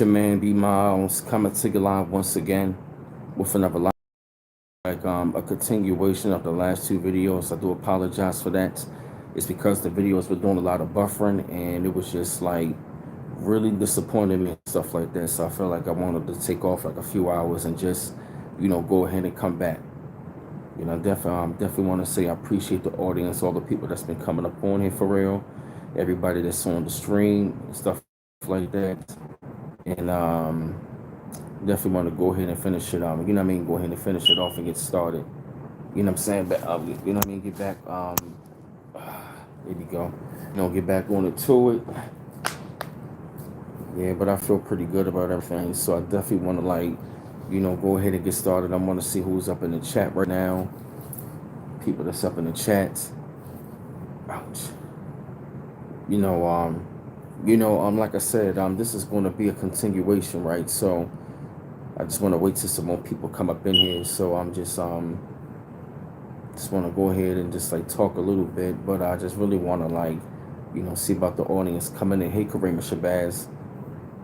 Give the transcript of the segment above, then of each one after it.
your man B Miles coming to you live once again with another live, a continuation of the last two videos. I do apologize for that. It's because the videos were doing a lot of buffering and it was just like really disappointing me and stuff like that. So I felt like I wanted to take off like a few hours and just, go ahead and come back. Definitely want to say I appreciate the audience, all the people that's been coming up on here for real, everybody that's on the stream and stuff like that. And definitely want to go ahead and finish it. Go ahead and finish it off and get started. You know what I'm saying? But get back. There we go. Get back on it to it. Yeah, but I feel pretty good about everything. So I definitely want to go ahead and get started. I want to see who's up in the chat right now. People that's up in the chat. Ouch. Like I said, this is going to be a continuation, right? So I just want to wait till some more people come up in here. So I'm just want to go ahead and just like talk a little bit, but I just really want to see about the audience coming in. Hey, Kareem Shabazz.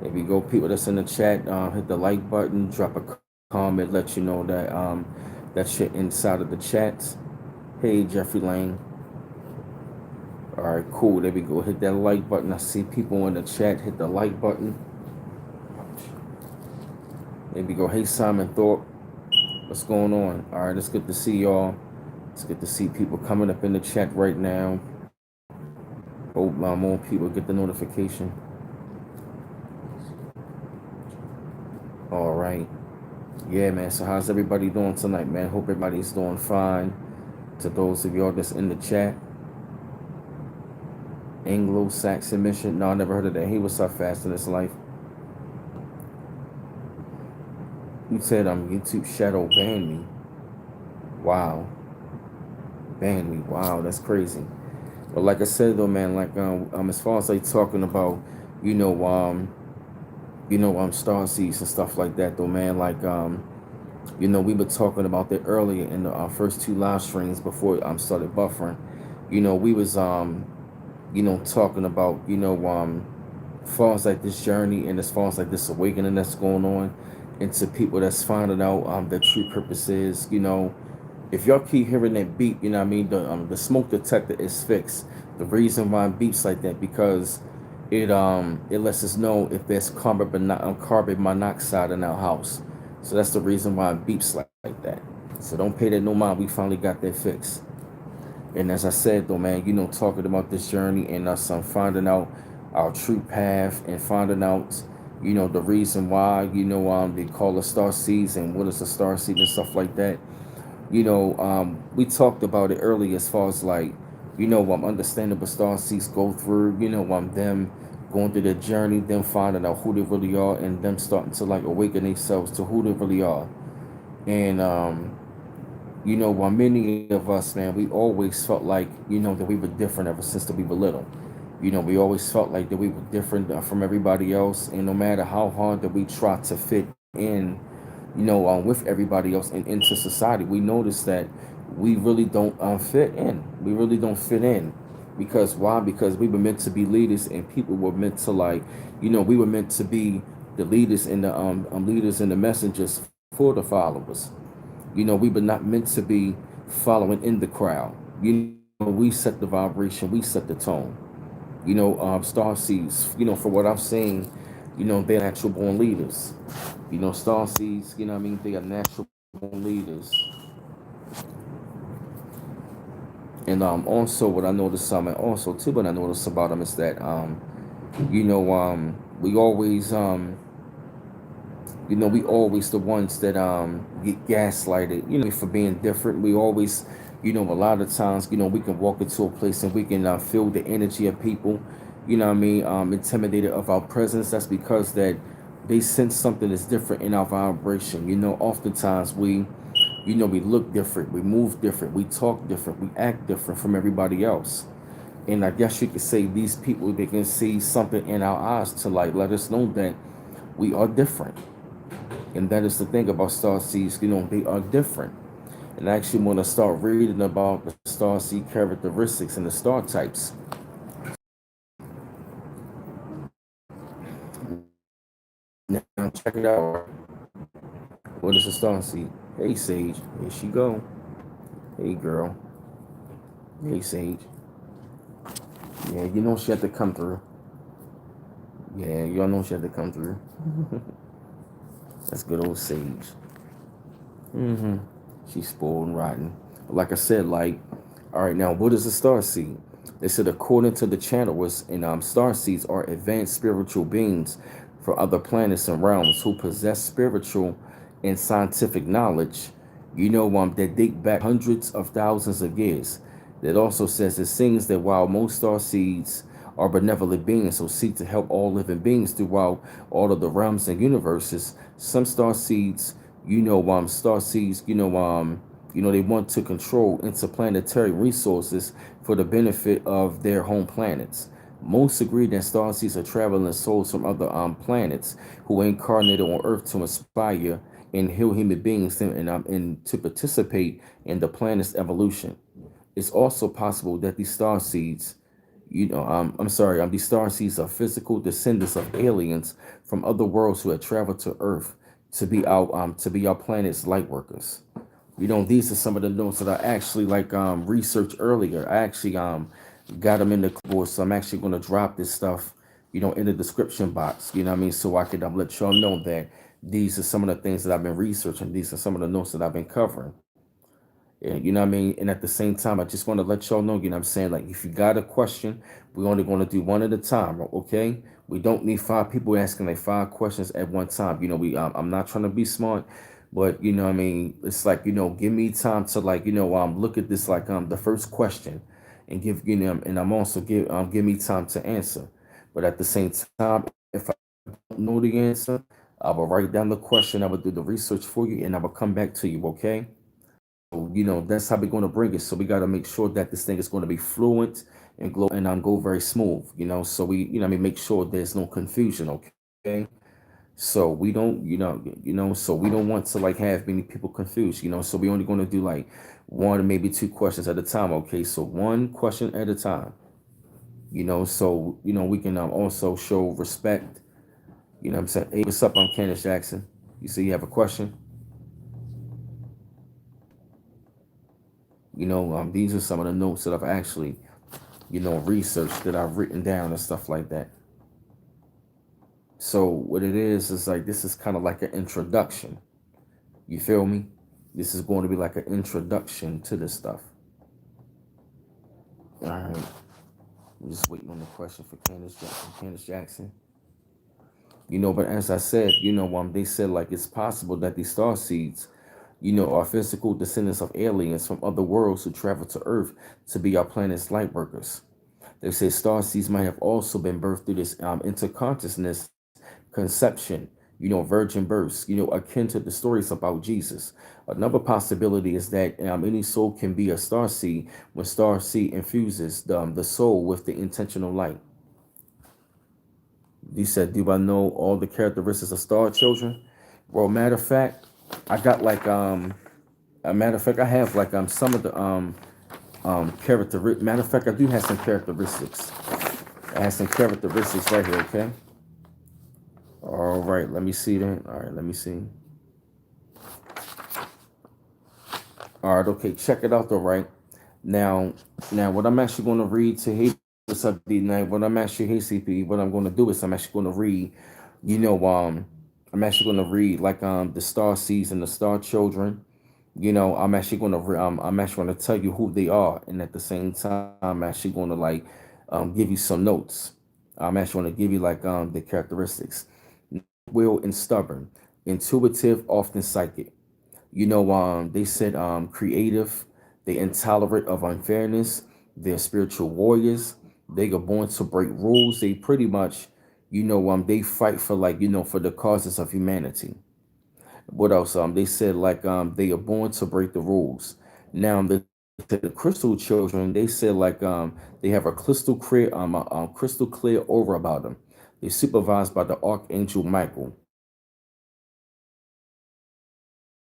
There we go. People that's in the chat, hit the like button, drop a comment, let you know that that shit inside of the chat. Hey, Jeffrey Lane. All right, cool. There we go. Hit that like button. I see people in the chat. Hit the like button. There we go. Hey, Simon Thorpe. What's going on? All right, it's good to see y'all. It's good to see people coming up in the chat right now. Hope more people get the notification. All right. Yeah, man. So how's everybody doing tonight, man? Hope everybody's doing fine. To those of y'all that's in the chat. Anglo-Saxon Mission. No, I never heard of that. Hey, what's up, Fast in This Life? You said YouTube Shadow banned me. Wow. Banned me. Wow, that's crazy. But like I said though, man, as far as talking about, star seeds and stuff like that though, man, we were talking about that earlier in the first two live streams before I started buffering. We was talking about, as far as this journey and as far as this awakening that's going on into people that's finding out their true purpose is, if y'all keep hearing that beep, the smoke detector is fixed. The reason why it beeps like that because it lets us know if there's carbon monoxide in our house. So that's the reason why it beeps like that. So don't pay that no mind. We finally got that fixed. And as I said though, man, talking about this journey and us finding out our true path and finding out, the reason why, they call us star seeds and what is a star seed and stuff like that. We talked about it earlier as far as understanding what star seeds go through, them going through their journey, them finding out who they really are and them starting to awaken themselves to who they really are. And while many of us, man, we always felt like, that we were different ever since that we were little. We always felt like that we were different from everybody else. And no matter how hard that we try to fit in, with everybody else and into society, we notice that we really don't fit in. We really don't fit in. Because why? Because we were meant to be leaders and people were meant to we were meant to be the leaders and the leaders and the messengers for the followers. We were not meant to be following in the crowd. We set the vibration, we set the tone. Star seeds, for what I've seen, they're natural born leaders. Star seeds, they are natural born leaders. And also what I noticed and also too what I noticed about them is that we always we always the ones that get gaslighted, for being different. We always, a lot of times, we can walk into a place and we can feel the energy of people, intimidated of our presence. That's because that they sense something that's different in our vibration. Oftentimes we look different, we move different, we talk different, we act different from everybody else. And I guess you could say these people, they can see something in our eyes to let us know that we are different. And that is the thing about star seeds, they are different. And I actually want to start reading about the star seed characteristics and the star types. Now check it out. What is a star seed? Hey Sage, here she go. Hey girl. Hey Sage. Yeah, you know she had to come through. Yeah, y'all know she had to come through. That's good old Sage. Mm-hmm. She's spoiled and rotten. Like I said, like, all right, now what is a star seed? They said according to the channelers, and star seeds are advanced spiritual beings for other planets and realms who possess spiritual and scientific knowledge. That date back hundreds of thousands of years. That also says it seems that while most star seeds are benevolent beings who seek to help all living beings throughout all of the realms and universes, some star seeds star seeds, they want to control interplanetary resources for the benefit of their home planets. Most agree that star seeds are traveling souls from other planets who incarnated on Earth to inspire and heal human beings and to participate in the planet's evolution. It's also possible that these star seeds, these star seeds are physical descendants of aliens from other worlds who had traveled to Earth to be our planet's light workers. These are some of the notes that I actually researched earlier. I actually got them in the board, so I'm actually going to drop this stuff, in the description box. You know what I mean? So I could let y'all know that these are some of the things that I've been researching. These are some of the notes that I've been covering. And you know what I mean? And at the same time, I just want to let y'all know, I'm saying? Like, if you got a question, we're only going to do one at a time, okay? We don't need five people asking like five questions at one time. I'm not trying to be smart, but you know what I mean? It's like, give me time to look at this the first question and and I'm also give me time to answer. But at the same time, if I don't know the answer, I will write down the question, I will do the research for you, and I will come back to you, okay? That's how we're going to bring it. So we got to make sure that this thing is going to be fluent and go very smooth. So we make sure there's no confusion. Okay. So we don't so we don't want to have many people confused. So we only going to do like one or maybe two questions at a time. Okay. So one question at a time. So we can also show respect. What I'm saying? Hey, what's up? I'm Candace Jackson. You see, you have a question. These are some of the notes that I've actually research that I've written down and stuff like that. So what it is like this is kind of like an introduction. You feel me? This is going to be like an introduction to this stuff. All right. I'm just waiting on the question for Candace Jackson. Candace Jackson. But as I said, they said like it's possible that these star seeds, are physical descendants of aliens from other worlds who travel to Earth to be our planet's light workers. They say star seeds might have also been birthed through this interconsciousness conception, virgin births, akin to the stories about Jesus. Another possibility is that any soul can be a star seed when star seed infuses the soul with the intentional light. You said, do I know all the characteristics of star children? Well, matter of fact, I got a matter of fact, I have some of the character. Matter of fact, I do have some characteristics. I have some characteristics right here. Okay. All right, let me see then. All right, let me see. All right, okay, check it out though, right? Now, what I'm actually going to read to hate what's up, D9, what I'm actually, hey, CP, what I'm going to do is I'm actually going to read, you know, I'm actually going to read the star seeds and the star children. I'm actually going to tell you who they are, and at the same time, I'm actually going to give you some notes. I'm actually going to give you the characteristics. Will and stubborn, intuitive, often psychic. They said creative, they intolerant of unfairness, they're spiritual warriors, they are born to break rules. They pretty much, they fight for for the causes of humanity. What else? They said they are born to break the rules. Now the crystal children, they said they have a crystal clear aura about them. They're supervised by the archangel Michael.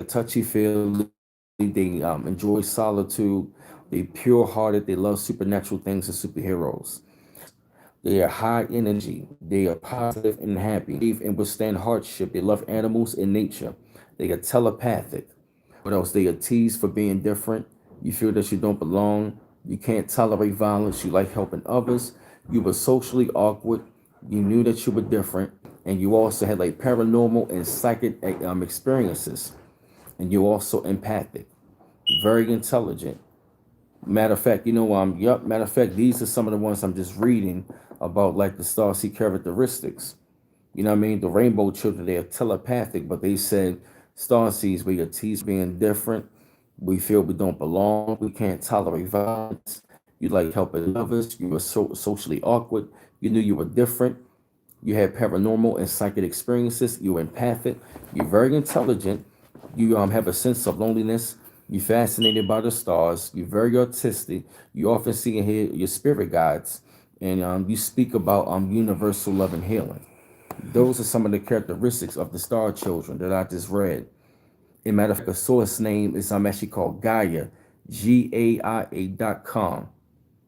Touchy feely, they enjoy solitude, they pure hearted, they love supernatural things and superheroes. They are high energy. They are positive and happy. They and withstand hardship. They love animals and nature. They are telepathic. What else? They are teased for being different. You feel that you don't belong. You can't tolerate violence. You like helping others. You were socially awkward. You knew that you were different. And you also had like paranormal and psychic experiences. And you're also empathic, very intelligent. Matter of fact, yup, matter of fact, these are some of the ones I'm just reading about, like the Starseed characteristics. You know what I mean? The rainbow children, they are telepathic, but they said Starseeds, we are teased being different. We feel we don't belong. We can't tolerate violence. You like helping others. You were socially awkward. You knew you were different. You had paranormal and psychic experiences. You're empathic. You're very intelligent. You have a sense of loneliness. You're fascinated by the stars. You're very artistic. You often see and hear your spirit guides, and you speak about universal love and healing. Those are some of the characteristics of the star children that I just read. As a matter of fact, a source name is actually called Gaia, GAIA.com.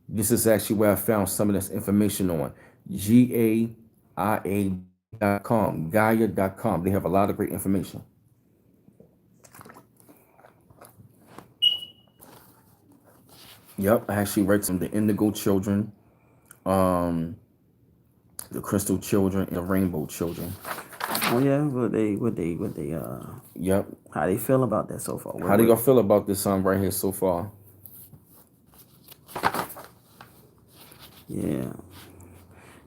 This is actually where I found some of this information on GAIA.com, Gaia.com. They have a lot of great information. Yep, I actually read some of the indigo children, um, the crystal children, and the rainbow children. Oh yeah, Yep. how they feel about that so far? How do y'all feel about this right here so far? Yeah.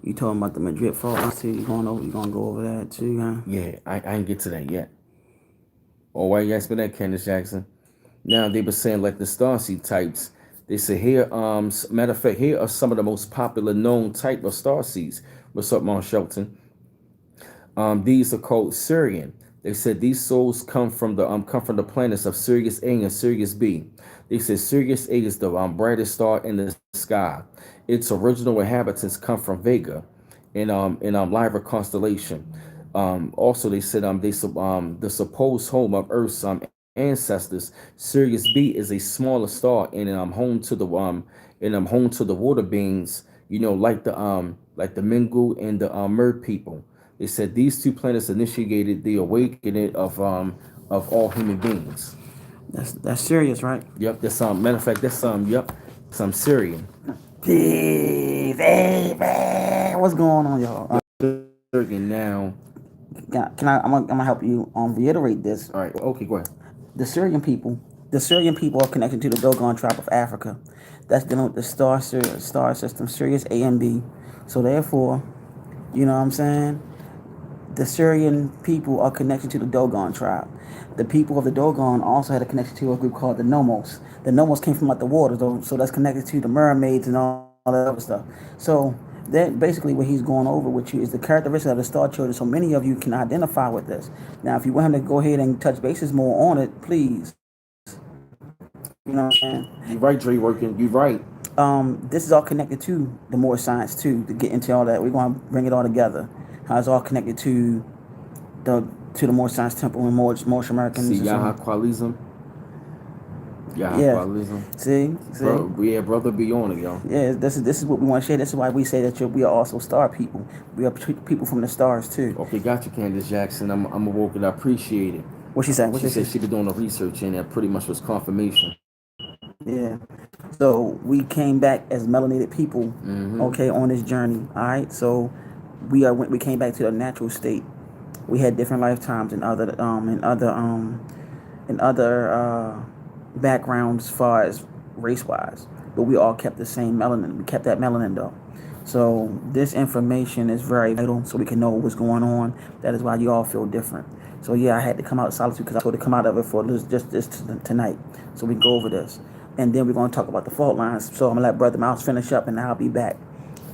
You talking about the Madrid fault lines too? You gonna go over that too, huh? Yeah, I ain't get to that yet. Oh, why you ask me that, Candace Jackson? Now they were saying like the starseed types. They say here, matter of fact, here are some of the most popular known type of starseeds. What's up, Mount Shelton? These are called Sirian. They said these souls come from the planets of Sirius A and Sirius B. They said Sirius A is the brightest star in the sky. Its original inhabitants come from Vega, in Lyra constellation. Also, they said the supposed home of Earth's ancestors. Sirius B is a smaller star and home to the water beings. Like the Mingu and the Mer people. They said these two planets initiated the awakening of all human beings. That's serious, right? Yep, that's matter of fact, that's yep, some Syrian. Hey, baby, what's going on, y'all? Syrian now. Can I? I'm gonna help you reiterate this. All right, okay, go ahead. The Syrian people are connected to the Dogon tribe of Africa. That's dealing with the star system, Sirius A and B. So therefore, you know what I'm saying? The Syrian people are connected to the Dogon tribe. The people of the Dogon also had a connection to a group called the Nomos. The Nomos came from like the water, though, so that's connected to the mermaids and all that other stuff. So that basically what he's going over with you is the characteristics of the star children. So many of you can identify with this. Now, if you want him to go ahead and touch bases more on it, please. You know what I'm saying? You're right, Dre working. You're right. This is all connected to the more science too. To get into all that, we're going to bring it all together. How it's all connected to the more science temple and more Americans. See, Yahaqualism. Yeah. See? Yeah, brother, be on it, y'all. Yeah, this is what we want to share. This is why we say that we are also star people. We are people from the stars too. Okay, got you, Candace Jackson. I'm awoke and I appreciate it. What she said? She said she been doing the research and that pretty much was confirmation. Yeah. So we came back as melanated people, okay, on this journey. All right. So we came back to the natural state. We had different lifetimes and other backgrounds as far as race wise, but we all kept the same melanin. We kept that melanin though. So this information is very vital, so we can know what's going on. That is why you all feel different. So yeah, I had to come out of solitude because I told to come out of it for this tonight, so we can go over this, and then we're going to talk about the fault lines. So I'm gonna let Brother Mouse finish up, and I'll be back.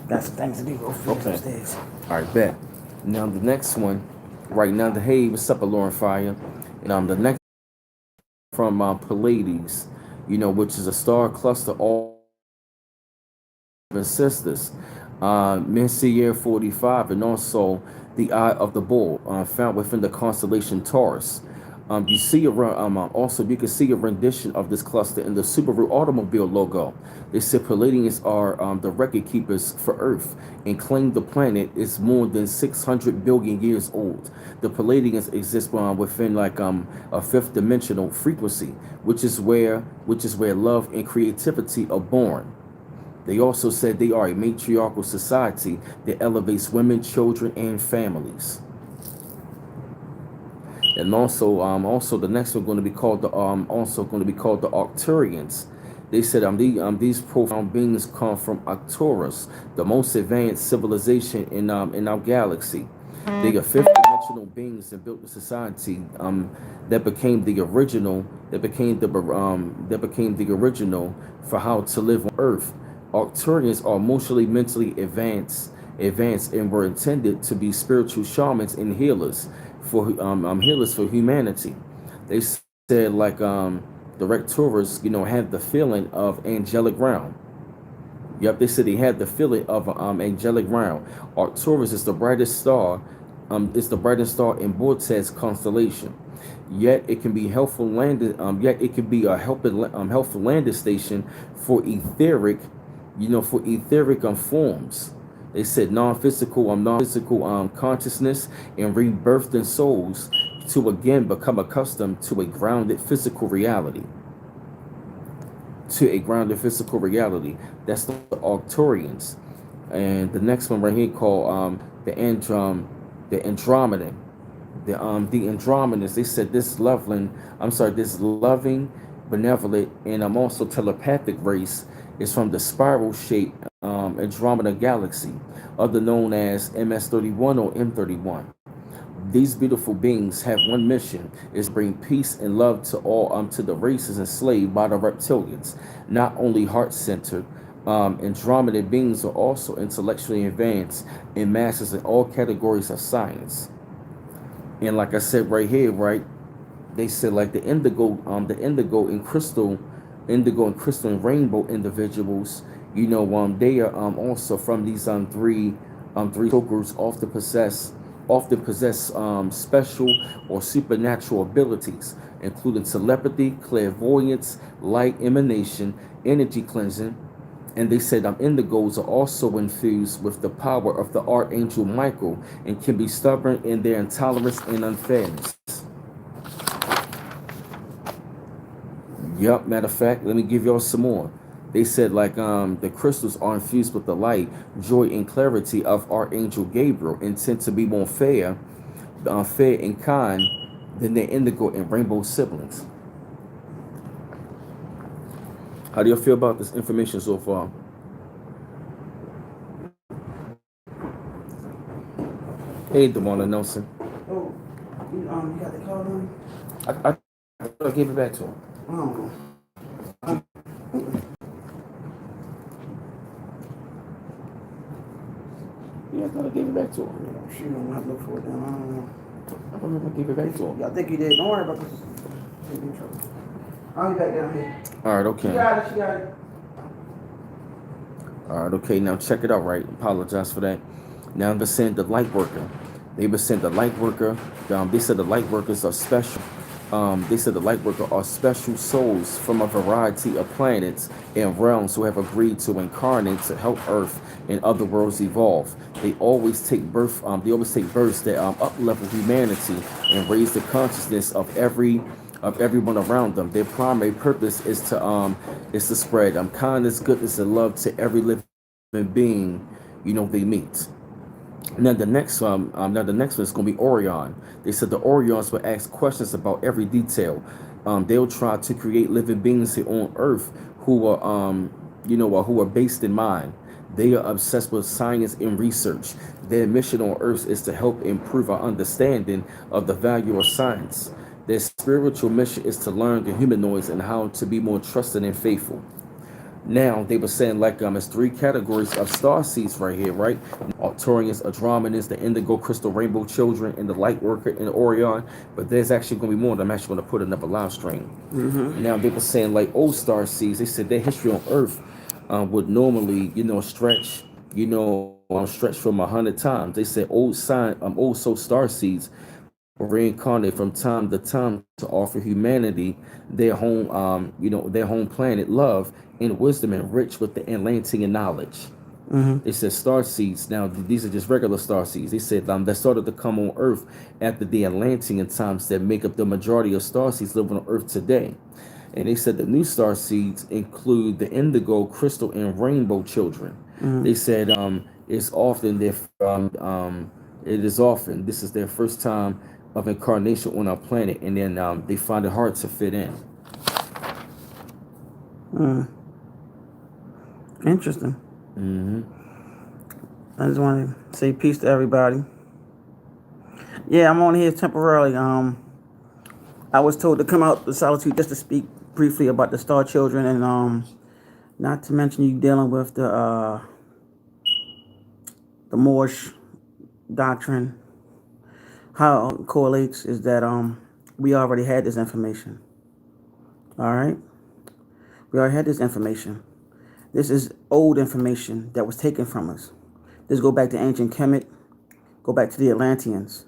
Got some things to do. Go upstairs. All right, bet. Now the next one, right now the hey, what's up, Lauren Fire, and the next from Pleiades, which is a star cluster all sisters, Messier 45, and also the Eye of the Bull, found within the constellation Taurus. You see also you can see a rendition of this cluster in the Subaru automobile logo. They said Palladians are the record keepers for Earth and claim the planet is more than 600 billion years old. The Palladians exist within a fifth dimensional frequency, which is where love and creativity are born. They also said they are a matriarchal society that elevates women, children, and families. And also the next one going to be called the Arcturians. They said these profound beings come from Arcturus, the most advanced civilization in our galaxy. They are fifth dimensional beings that built the society that became the original for how to live on Earth. Arcturians are emotionally mentally advanced and were intended to be spiritual shamans and healers for humanity. They said the Rectorers, had the feeling of angelic realm. Yep, they said they had the feeling of angelic realm. Arcturus is the brightest star. Is the brightest star in Vortex constellation. Yet it can be helpful landed. Yet it can be a helpful landing station for etheric forms. They said non-physical consciousness and rebirthed in souls to again become accustomed to a grounded physical reality. That's the Arcturians. And the next one right here called the Andromedan. The Andromedans. They said this loving, benevolent, and also telepathic race is from the spiral-shaped Andromeda galaxy, other known as MS-31 or M31. These beautiful beings have one mission: is bring peace and love to all to the races enslaved by the reptilians. Not only heart-centered, Andromeda beings are also intellectually advanced and masters in all categories of science. And like I said right here, right, they said like the indigo and crystal and rainbow individuals, they are also from these three groups often possess special or supernatural abilities, including telepathy, clairvoyance, light emanation, energy cleansing. And they said indigos are also infused with the power of the archangel Michael and can be stubborn in their intolerance and unfairness. Yup, matter of fact, let me give y'all some more. They said the crystals are infused with the light, joy, and clarity of Archangel Gabriel and tend to be more fair and kind than their indigo and rainbow siblings. How do you feel about this information so far? Hey, Demona Nelson. Oh, you got the card on? I gave it back to him. Oh. Yeah, I thought I gave it back to him. She don't have to look for it then. I don't know. I remember I gave it back to him. Yeah, I think you did. Don't worry about this. I'll be back down here. All right, okay. She got it. All right, okay. Now check it out, right? Apologize for that. Now they're saying the light worker. They were saying the light worker. They said the light workers are special. They said the light worker are special souls from a variety of planets and realms who have agreed to incarnate to help Earth and other worlds evolve. They always take birth. They always take births that up level humanity and raise the consciousness of everyone around them. Their primary purpose is to spread kindness, goodness, and love to every living being they meet. Now the next one is going to be Orion. They said the Orions will ask questions about every detail. They'll try to create living beings here on Earth who are based in mind. They are obsessed with science and research. Their mission on Earth is to help improve our understanding of the value of science. Their spiritual mission is to learn the humanoids and how to be more trusted and faithful. Now they were saying it's three categories of star seeds right here, right? Arcturians, Andromedans, the indigo crystal rainbow children, and the light worker in Orion. But there's actually going to be more. I'm actually going to put another live stream. Now they were saying old star seeds. They said their history on Earth would normally stretch from 100 times. They said old soul star seeds reincarnate from time to time to offer humanity their home, their home planet love and wisdom, enriched with the Atlantean knowledge. Mm-hmm. They said star seeds. Now these are just regular star seeds. They said that started to come on Earth after the Atlantean times that make up the majority of star seeds living on Earth today. And they said the new star seeds include the indigo, crystal, and rainbow children. Mm-hmm. They said it's often their it is often this is their first time of incarnation on our planet, and then they find it hard to fit in. Mm. Interesting. Mm-hmm. I just want to say peace to everybody. Yeah, I'm on here temporarily. I was told to come out to Solitude just to speak briefly about the Star Children, and not to mention you dealing with the Moorish doctrine. How it correlates is that we already had this information. All right, we already had this information. This is old information that was taken from us. This go back to ancient Kemet, go back to the Atlanteans.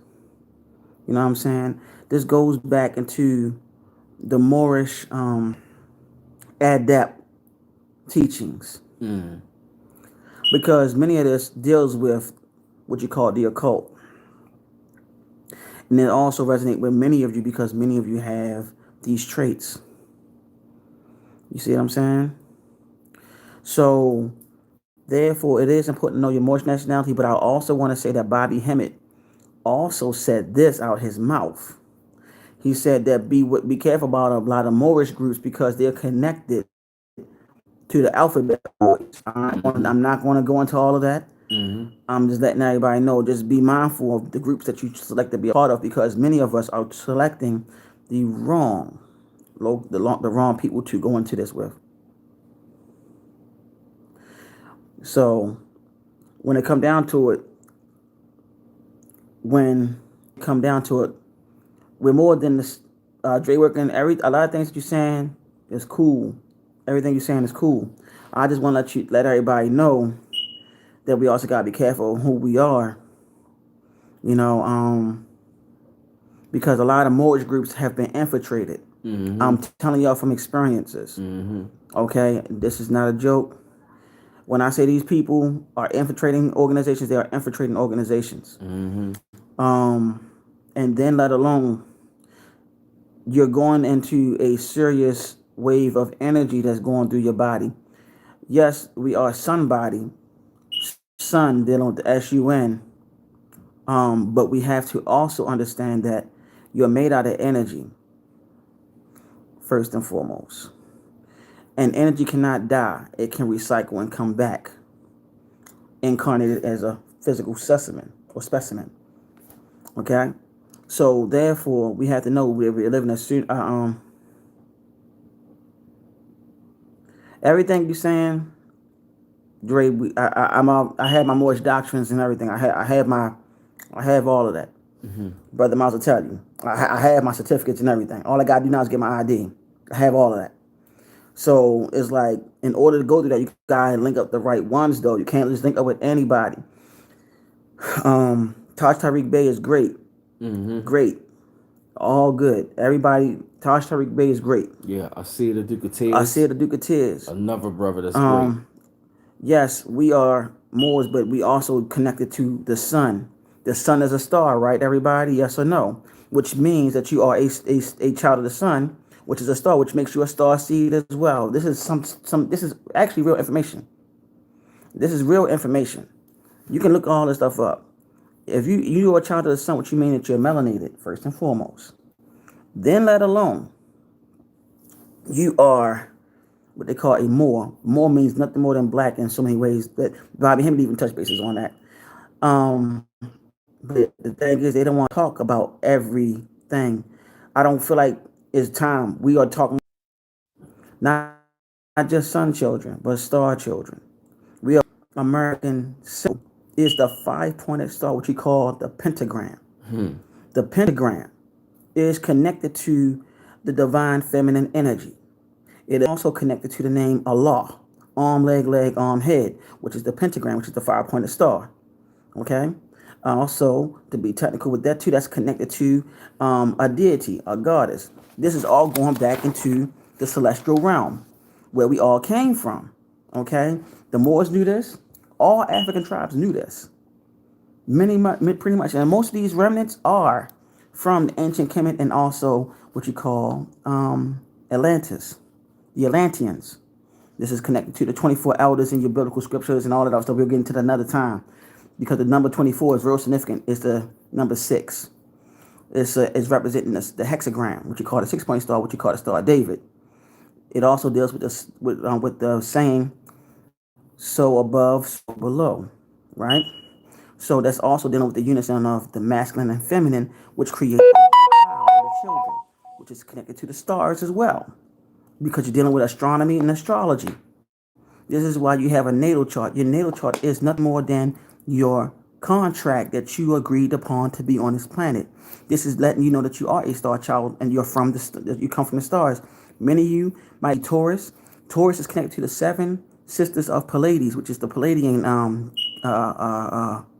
You know what I'm saying? This goes back into the Moorish adept teachings, Mm. because many of this deals with what you call the occult. And it also resonates with many of you because many of you have these traits. You see what I'm saying? So, therefore, it is important to know your Moorish nationality, but I also want to say that Bobby Hemmett also said this out his mouth. He said that be careful about a lot of Moorish groups because they're connected to the alphabet boys. I'm not going to go into all of that. Mm-hmm. I'm just letting everybody know. Just be mindful of the groups that you select to be a part of, because many of us are selecting the wrong people to go into this with. So when it come down to it, we're more than this. Dre working a lot of things that you're saying is cool. Everything you're saying is cool. I just want to let everybody know that we also gotta be careful of who we are. You know, because a lot of mortgage groups have been infiltrated. Mm-hmm. I'm telling y'all from experiences. Mm-hmm. Okay, this is not a joke. When I say these people are infiltrating organizations, they are infiltrating organizations. Mm-hmm. And then let alone you're going into a serious wave of energy that's going through your body. Yes, we are sun body, sun dealing with the SUN. But we have to also understand that you're made out of energy, first and foremost. And energy cannot die. It can recycle and come back, incarnated as a physical specimen. Okay? So therefore, we have to know we live in a everything you're saying, Dre. I have my Moorish doctrines and everything. I have all of that. Mm-hmm. Brother Miles will tell you. I have my certificates and everything. All I gotta do now is get my ID. I have all of that. So it's like, in order to go through that, you gotta link up the right ones, though. You can't just link up with anybody. Taj Tariq Bey is great. Mm-hmm. Great. All good. Everybody, Taj Tariq Bey is great. Yeah, I see the Duke of Tears. I see the Duke of Tears. Another brother that's great. Yes, we are Moors, but we also connected to the sun. The sun is a star, right, everybody? Yes or no? Which means that you are a child of the sun, which is a star, which makes you a star seed as well. This is this is actually real information. This is real information. You can look all this stuff up. If you are a child of the sun, which you mean that you're melanated, first and foremost. Then let alone you are what they call a Moor. Moor means nothing more than black in so many ways. But Bobby Hemmett even touch bases on that. But the thing is, they don't want to talk about everything. I don't feel like it's time. We are talking not just sun children, but star children. We are American symbol is the 5-pointed star, which we call the pentagram. The pentagram is connected to the divine feminine energy. It is also connected to the name Allah, arm, leg, arm, head, which is the pentagram, which is the 5-pointed star. Okay? Also, to be technical with that too, that's connected to a deity, a goddess. This is all going back into the celestial realm, where we all came from. Okay, the Moors knew this. All African tribes knew this. Pretty much, and most of these remnants are from the ancient Kemet and also what you call Atlantis, the Atlanteans. This is connected to the 24 elders in your biblical scriptures and all of that stuff. We'll get into that another time because the number 24 is real significant. It's the number six. It's representing the hexagram, which you call the 6 point star, which you call the Star of David. It also deals with this with the saying, "So above, so below," right? So that's also dealing with the unison of the masculine and feminine, which creates the child or the children, which is connected to the stars as well, because you're dealing with astronomy and astrology. This is why you have a natal chart. Your natal chart is nothing more than your contract that you agreed upon to be on this planet. This is letting you know that you are a star child and you're from you come from the stars. Many of you might be Taurus. Taurus is connected to the seven sisters of Pleiades, which is the Palladian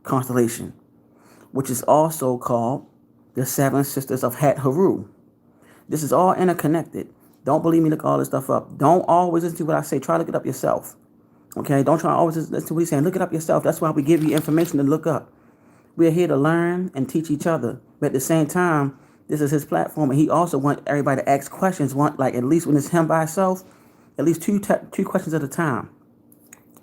constellation, which is also called the seven sisters of Het Haru. This is all interconnected. Don't believe me, look all this stuff up. Don't always listen to what I say. Try to look it up yourself. Okay? Don't try to always listen to what he's saying. Look it up yourself. That's why we give you information to look up. We're here to learn and teach each other. But at the same time, this is his platform, and he also wants everybody to ask questions. Like at least when it's him by himself, at least two questions at a time.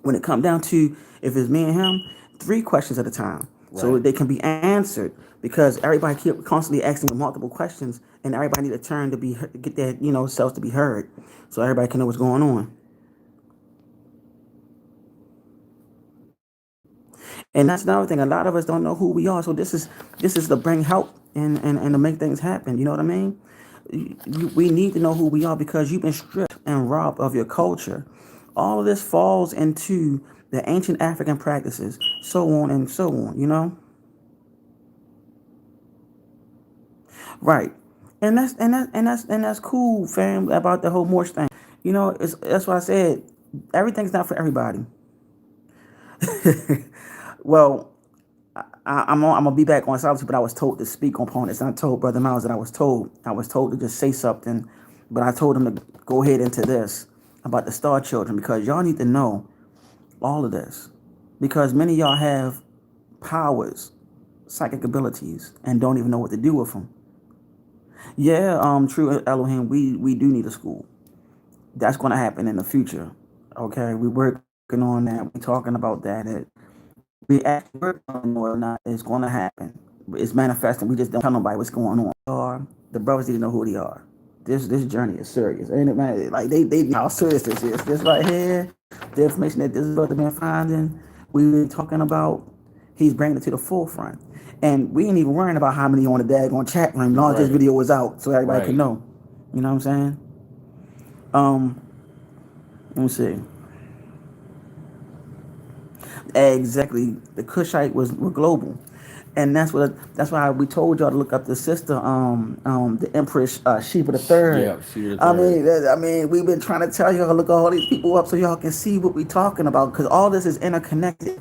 When it comes down to if it's me and him, 3 questions at a time, so they can be answered. Because everybody keep constantly asking multiple questions, and everybody need a turn to get their selves to be heard, so everybody can know what's going on. And that's another thing. A lot of us don't know who we are. So this is to bring help and to make things happen. You know what I mean? We need to know who we are because you've been stripped and robbed of your culture. All of this falls into the ancient African practices, so on and so on. Right. And that's cool, fam. About the whole Morse thing. That's why I said everything's not for everybody. Well, I'm gonna be back on solitude, but I was told to speak on this. And I told Brother Miles that I was told to just say something, but I told him to go ahead into this about the star children because y'all need to know all of this because many of y'all have powers, psychic abilities, and don't even know what to do with them. Yeah, true Elohim, we do need a school. That's going to happen in the future. Okay, we're working on that. We're talking about that. We actually working on whether or not it's going to happen. It's manifesting. We just don't tell nobody what's going on. The brothers need to know who they are. This journey is serious, ain't it, man? Like they know how serious this is. This right here, the information that this brother been finding, we've been talking about. He's bringing it to the forefront, and we ain't even worrying about how many on the daggone chat room. Long as this video was out, so everybody can know. You know what I'm saying? Let me see. Exactly, the Kushite were global, and that's why we told y'all to look up the sister, the Empress Sheba the Third. Yeah, Sheba the Third. I mean, we've been trying to tell y'all to look all these people up so y'all can see what we talking about because all this is interconnected,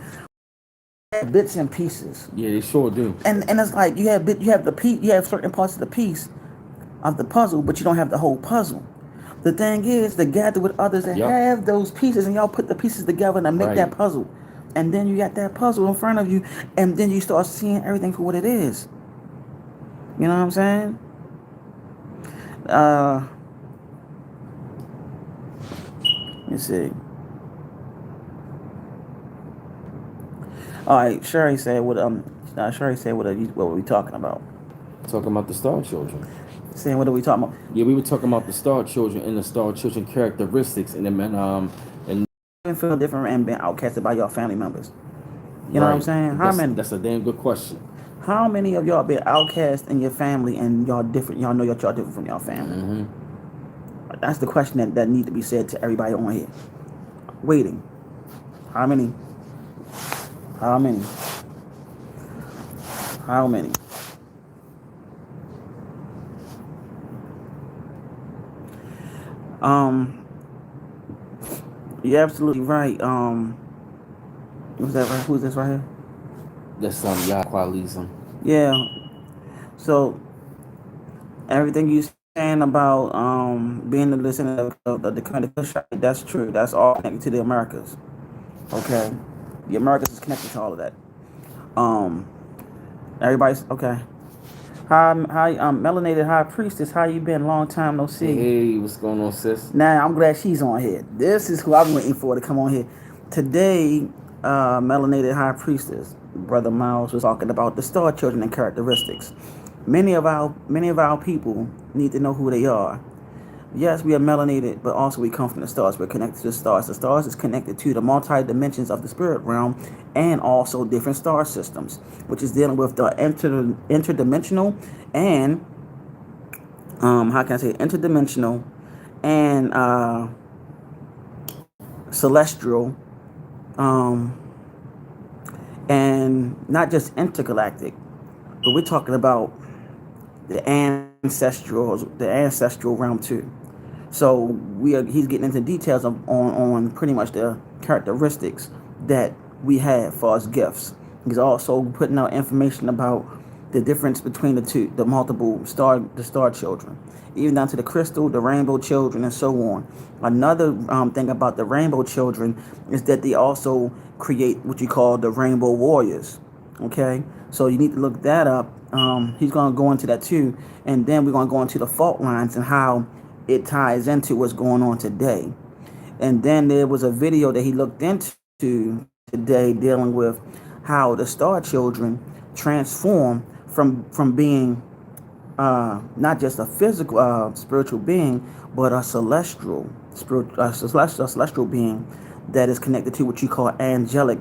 bits and pieces. Yeah, they sure do. And it's like you have certain parts of the piece of the puzzle, but you don't have the whole puzzle. The thing is to gather with others that have those pieces, and y'all put the pieces together and make that puzzle. And then you got that puzzle in front of you, and then you start seeing everything for what it is. You know what I'm saying? Let me see. All right, Sherry said what are we talking about? Talking about the star children. Saying what are we talking about? Yeah, we were talking about the star children and the star children characteristics, and feel different and been outcasted by your family members. You know what I'm saying? How many? That's a damn good question. How many of y'all been outcast in your family and y'all different? Y'all know y'all different from your family. Mm-hmm. That's the question that need to be said to everybody on here. Waiting. How many? How many? How many? You're absolutely right. Who's that right? Who's this right here? That's Yah qualism. Yeah. So everything you saying about being the listener of the kind of Kushite, that's true. That's all connected to the Americas. Okay. The Americas is connected to all of that. Um, everybody's okay. Hi, melanated high priestess. How you been? Long time no see. Hey, what's going on, sis? Now I'm glad she's on here. This is who I'm waiting for to come on here today. Melanated high priestess, brother Miles was talking about the star children and characteristics. Many of our people need to know who they are. Yes, we are melanated, but also we come from the stars. We're connected to the stars. The stars is connected to the multi dimensions of the spirit realm and also different star systems, which is dealing with the interdimensional and how can I say interdimensional and celestial, um, and not just intergalactic, but we're talking about the ancestral realm too. So he's getting into details on pretty much the characteristics that we have for us gifts. He's also putting out information about the difference between the multiple star children, even down to the crystal, the rainbow children, and so on. Another thing about the rainbow children is that they also create what you call the rainbow warriors. Okay, so you need to look that up. He's going to go into that too, and then we're going to go into the fault lines and how it ties into what's going on today. And then there was a video that he looked into today dealing with how the star children transform from being not just a physical spiritual being, but a celestial being that is connected to what you call angelic.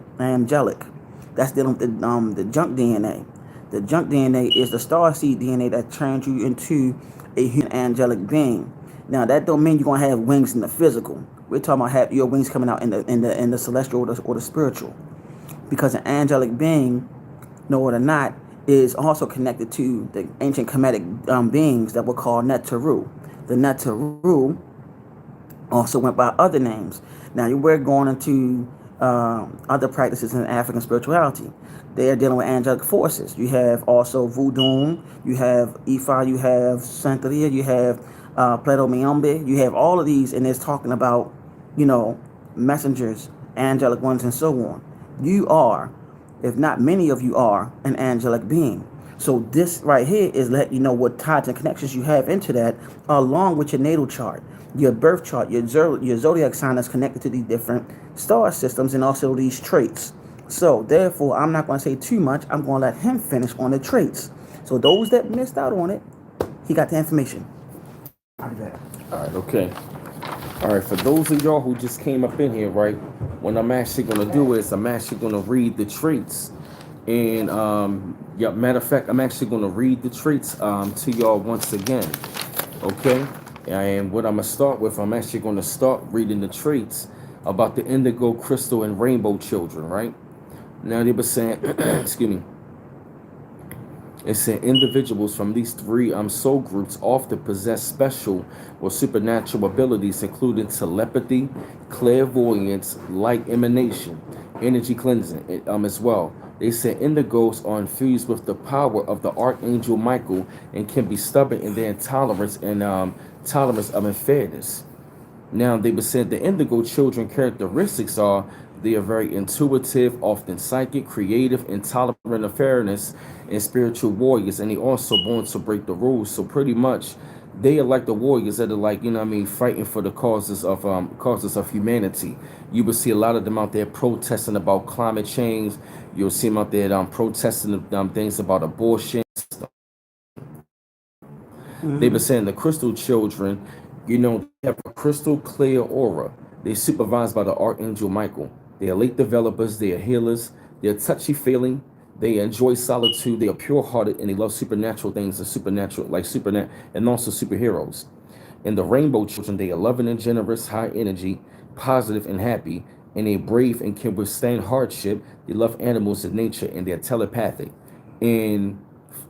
That's dealing with the junk DNA. The junk DNA is the star seed DNA that turns you into a human angelic being. Now that don't mean you're gonna have wings in the physical. We're talking about have your wings coming out in the celestial or the spiritual, because an angelic being, know it or not, is also connected to the ancient Kemetic beings that were called Neteru. The Neteru also went by other names. Now we're going into other practices in African spirituality. They are dealing with angelic forces. You have also voodoo, you have Ifa, you have Santeria, you have Plato Miombe. You have all of these, and it's talking about, you know, messengers, angelic ones, and so on. You are, if not many of you are, an angelic being. So this right here is letting you know what ties and connections you have into that, along with your natal chart, your birth chart, your zodiac sign is connected to these different star systems and also these traits. So therefore, I'm not going to say too much. I'm going to let him finish on the traits. So those that missed out on it, he got the information. I'll be back. All right, okay. All right, for those of y'all who just came up in here, right? What I'm actually gonna do is I'm actually gonna read the traits, and yeah, matter of fact, I'm actually gonna read the traits to y'all once again, okay? And what I'm gonna start with, I'm actually gonna start reading the traits about the indigo, crystal, and rainbow children, right? Now they were saying, excuse me. It said individuals from these three soul groups often possess special or supernatural abilities, including telepathy, clairvoyance, light emanation, energy cleansing, as well. They said indigos are infused with the power of the archangel Michael and can be stubborn in their intolerance and tolerance of unfairness. Now, they were said the indigo children characteristics are they are very intuitive, often psychic, creative, intolerant of fairness, and spiritual warriors. And they also born to break the rules. So pretty much, they are like the warriors that are like, you know what I mean, fighting for the causes of humanity. You will see a lot of them out there protesting about climate change. You'll see them out there protesting things about abortion. They've been saying the crystal children, you know, they have a crystal clear aura. They're supervised by the Archangel Michael. They are late developers, they are healers, they're touchy feeling, they enjoy solitude, they are pure hearted, and they love supernatural things and supernatural, like supernatural, and also superheroes. And the rainbow children, they are loving and generous, high energy, positive and happy, and they brave and can withstand hardship. They love animals and nature, and they're telepathic. And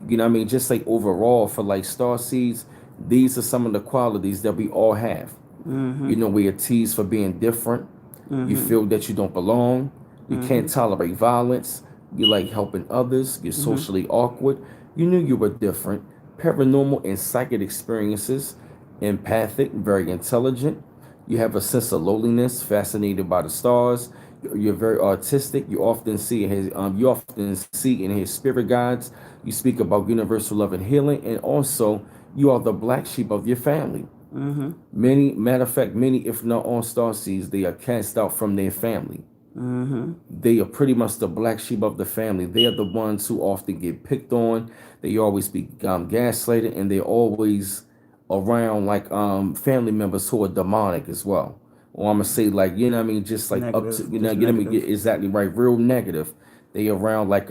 you know what I mean, just like overall for like star seeds, these are some of the qualities that we all have. You know, we are teased for being different. You feel that you don't belong. You can't tolerate violence. You like helping others. You're Mm-hmm. socially awkward. You knew you were different. Paranormal and psychic experiences. Empathic, very intelligent. You have a sense of loneliness, fascinated by the stars. You're very artistic. You often see and hear spirit guides. You speak about universal love and healing, and also you are the black sheep of your family. Mm-hmm. Many, matter of fact, many, if not all star seeds, they are cast out from their family. Mm-hmm. They are pretty much the black sheep of the family. They are the ones who often get picked on. They always be gaslighted, and they're always around like family members who are demonic as well. Or I'm gonna say like you know what I mean, just like up to Negative, you know just you know what I mean, negative. exactly right, real negative. They around like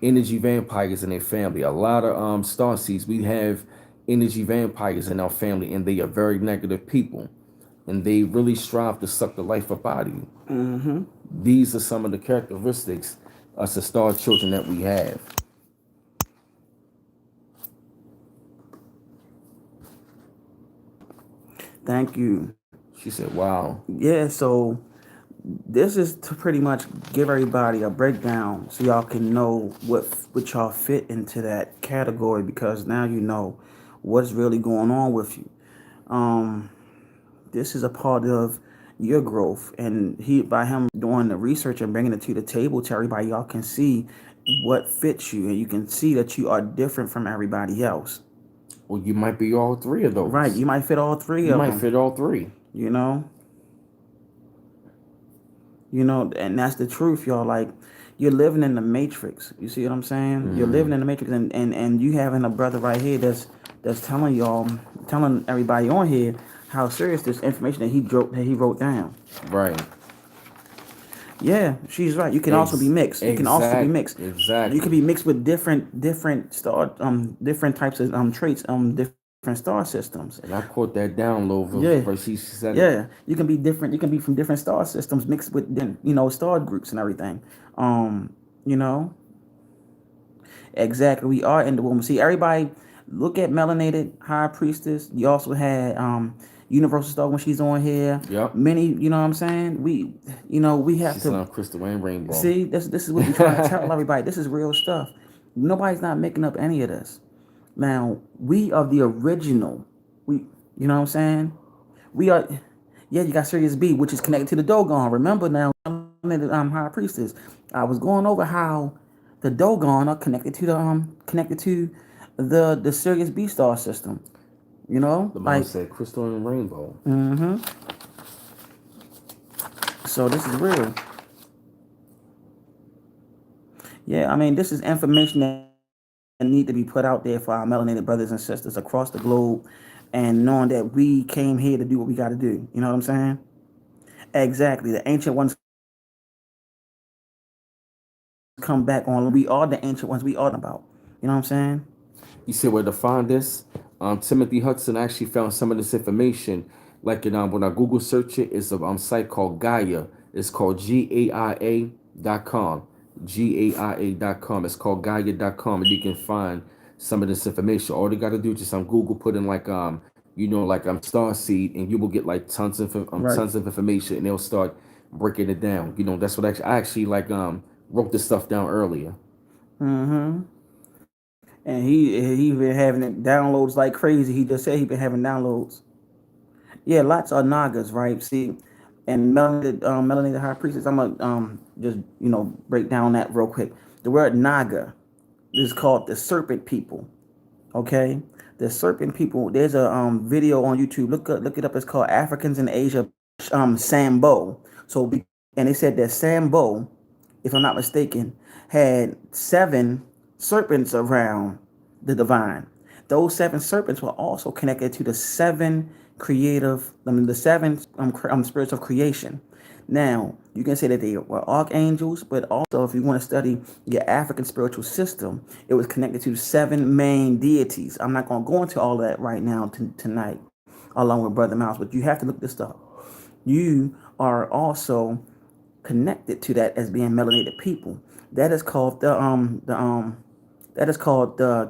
energy vampires in their family. A lot of star seeds we have energy vampires in our family, and they are very negative people, and they really strive to suck the life up out of you. Mm-hmm. These are some of the characteristics as the star children that we have. Thank you. She said, "Wow, Yeah, so this is to pretty much give everybody a breakdown so y'all can know what y'all fit into that category, because now you know what's really going on with you. Um, this is a part of your growth, and he by him doing the research and bringing it to the table to everybody, y'all can see what fits you, and you can see that you are different from everybody else. well, you might be all three of Right? those. You might fit all three You of might them. fit all three." You know. And that's the truth, y'all. Like, you're living in the matrix. You see what I'm saying? You're living in the matrix, and you having a brother right here that's telling y'all, telling everybody on here how serious this information that he wrote down. Right. Yeah, she's right. You can also be mixed. You can also be mixed. You can Exactly. be mixed with different types of traits, different star systems. And I caught that download Yeah. where she said it. Yeah, you can be different. You can be from different star systems mixed with then star groups and everything. Um, you know exactly. We are in the womb. See, everybody, look at melanated high priestess. You also had Universal Star when she's on here. Yep. Many, you know what I'm saying. We have She's to on Crystal and Rainbow. see. This is what we're trying to tell everybody. This is real stuff. Nobody's not making up any of this. Now we are the original. You know what I'm saying. We are, yeah, you got Sirius B, which is connected to the Dogon. Remember now, I'm High Priestess. I was going over how the Dogon are connected to the Sirius B star system. The mom Like, said Crystal and Rainbow. so this is real. Yeah, I mean, this is information that need to be put out there for our melanated brothers and sisters across the globe, and knowing that we came here to do what we got to do. You know what I'm saying? Exactly. The ancient ones come back on. We are the ancient ones we are about. You know what I'm saying? You said where to find this? Timothy Hudson actually found some of this information. Like when I Google search it, it's a site called Gaia. It's called GAIA.com. GAIA.com. It's called Gaia.com, and you can find some of this information. All you gotta do is just on Google put in like like Starseed, and you will get like Right. tons of information, and they'll start breaking it down. That's what I actually like wrote this stuff down earlier. Mm-hmm. And he been having it downloads like crazy. He just said he been having downloads. Yeah, lots of Nagas, right? See, and melanated high priestess. I'm gonna just break down that real quick. The word Naga is called the serpent people. Okay, the serpent people. There's a video on YouTube. Look it up. It's called Africans in Asia, Sambo. And they said that Sambo, if I'm not mistaken, had 7 serpents around the divine. Those 7 serpents were also connected to the 7 spirits of creation. Now, you can say that they were archangels, but also if you want to study your African spiritual system, it was connected to 7 main deities. I'm not going to go into all of that right now tonight, along with Brother Mouse, but you have to look this up. You are also connected to that as being melanated people. That is called the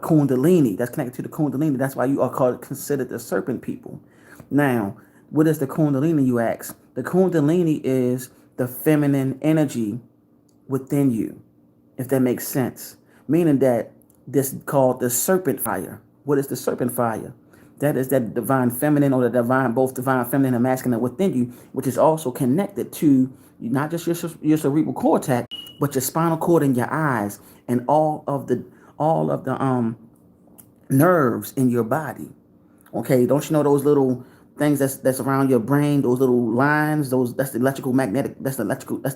Kundalini. That's connected to the Kundalini. That's why you are considered the serpent people. Now, what is the Kundalini, you ask? The Kundalini is the feminine energy within you. if that makes sense. Meaning that this called the serpent fire. What is the serpent fire? That is that divine feminine, or the divine, both divine feminine and masculine within you, which is also connected to not just your cerebral cortex, but your spinal cord and your eyes and all of the nerves in your body. Okay, don't you know those little things that's around your brain, those little lines, those that's the electrical magnetic, that's the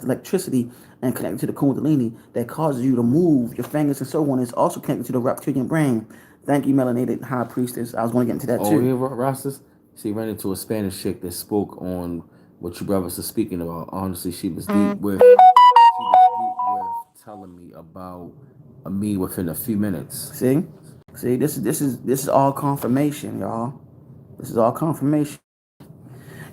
electricity and connected to the kundalini that causes you to move your fingers and so on. It's also connected to the reptilian brain. Thank you, melanated high priestess. I was going to get into that Oh, too. here, Rastas. She ran into a Spanish chick that spoke on what you brothers are speaking about. Honestly, she was deep with. She was deep with telling me about me within a few minutes. See, this is all confirmation, y'all. This is all confirmation.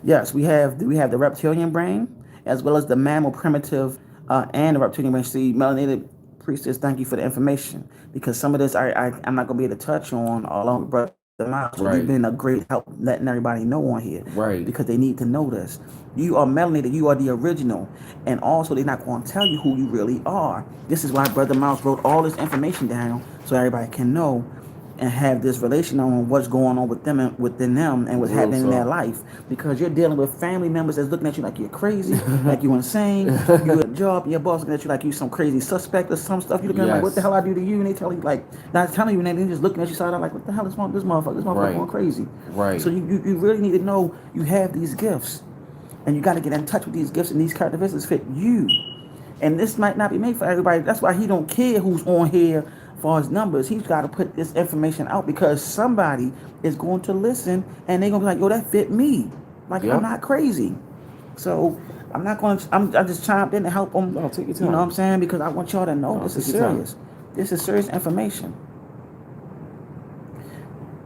Yes, we have the reptilian brain as well as the mammal primitive and the reptilian brain. See, melanated priestess, thank you for the information because some of this I'm not gonna be able to touch on along with brother Miles. So you've Right, been a great help letting everybody know on here right. because they need to know this. You are melanated. You are the original, and also they're not going to tell you who you really are. This is why brother Miles wrote all this information down so everybody can know and have this relation on what's going on with them and within them and what's Real happening in their talk. life because you're dealing with family members that's looking at you like you're crazy, like you're insane. You at a job and your boss looking at you like you some crazy suspect or some stuff. You're looking at like, what the Yes. hell I do to you? And they tell you like, not telling you, and they just looking at you side out like, what the hell is wrong with this motherfucker Right. going crazy. Right. So you really need to know you have these gifts and you got to get in touch with these gifts and these characteristics fit you. And this might not be made for everybody. That's why he don't care who's on here for his numbers. He's got to put this information out because somebody is going to listen and they're gonna be like, "Yo, that fit me." Like I'm Yep. not crazy, so I'm not going to. I just chimed in to help them. No, take your You know what time. I'm saying? Because I want y'all to know No, this is take your time. serious. This is serious information.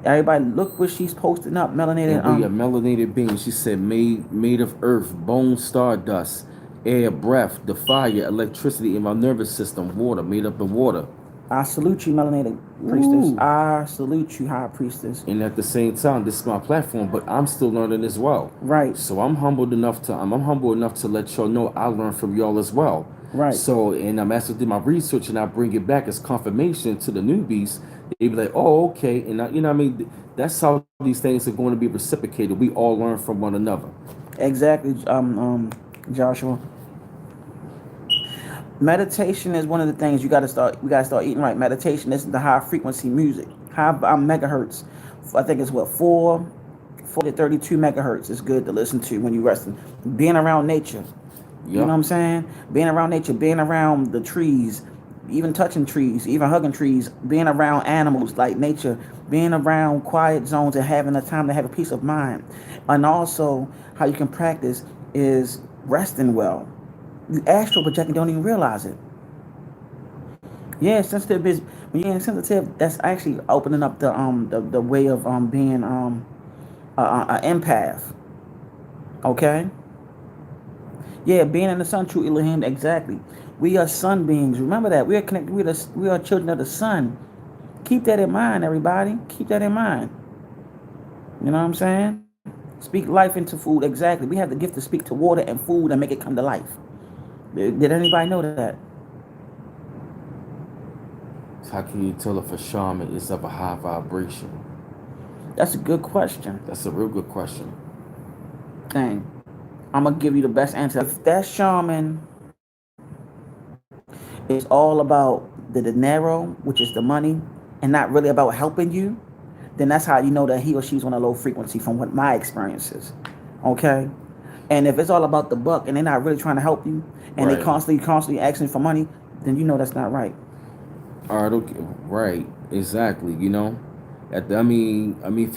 Everybody, look what she's posting up, melanated. And we are melanated beings. She said, made of earth, bone, stardust, air, breath, the fire, electricity in my nervous system, water, made up of water. I salute you, melanated priestess. Ooh. I salute you, high priestess. And at the same time, this is my platform, but I'm still learning as well. Right, So I'm humble enough to let y'all know I learned from y'all as well. right. So, and I'm actually doing my research and I bring it back as confirmation to the newbies. They be like, oh, okay. And you know what I mean? That's how these things are going to be reciprocated. We all learn from one another. Exactly, Joshua. Meditation is one of the things you got to start. We got to start eating right. Meditation is the high frequency music, high megahertz. I think it's what 4 to 32 megahertz is good to listen to when you resting. Being around nature, you know what Yep. I'm saying? Being around nature, being around the trees, even touching trees, even hugging trees, being around animals like nature, being around quiet zones and having a time to have a peace of mind. And also, how you can practice is resting well. You astral project and don't even realize it. Yeah, sensitive is when you're insensitive. That's actually opening up the way of being a empath. Okay. Yeah, being in the sun, true Elohim, exactly. We are sun beings. Remember that. We are connected. We are children of the sun. Keep that in mind, everybody. Keep that in mind. You know what I'm saying? Speak life into food. Exactly. We have the gift to speak to water and food and make it come to life. Did anybody know that? How can you tell if a shaman is of a high vibration? That's a good question. That's a real good question. Dang. I'm gonna give you the best answer. If that shaman is all about the dinero, which is the money, and not really about helping you, then that's how you know that he or she's on a low frequency from what my experience is. Okay? And if it's all about the buck and they're not really trying to help you and they Right. constantly asking for money, then you know that's not right. All right. Okay. Right. Exactly. You know. If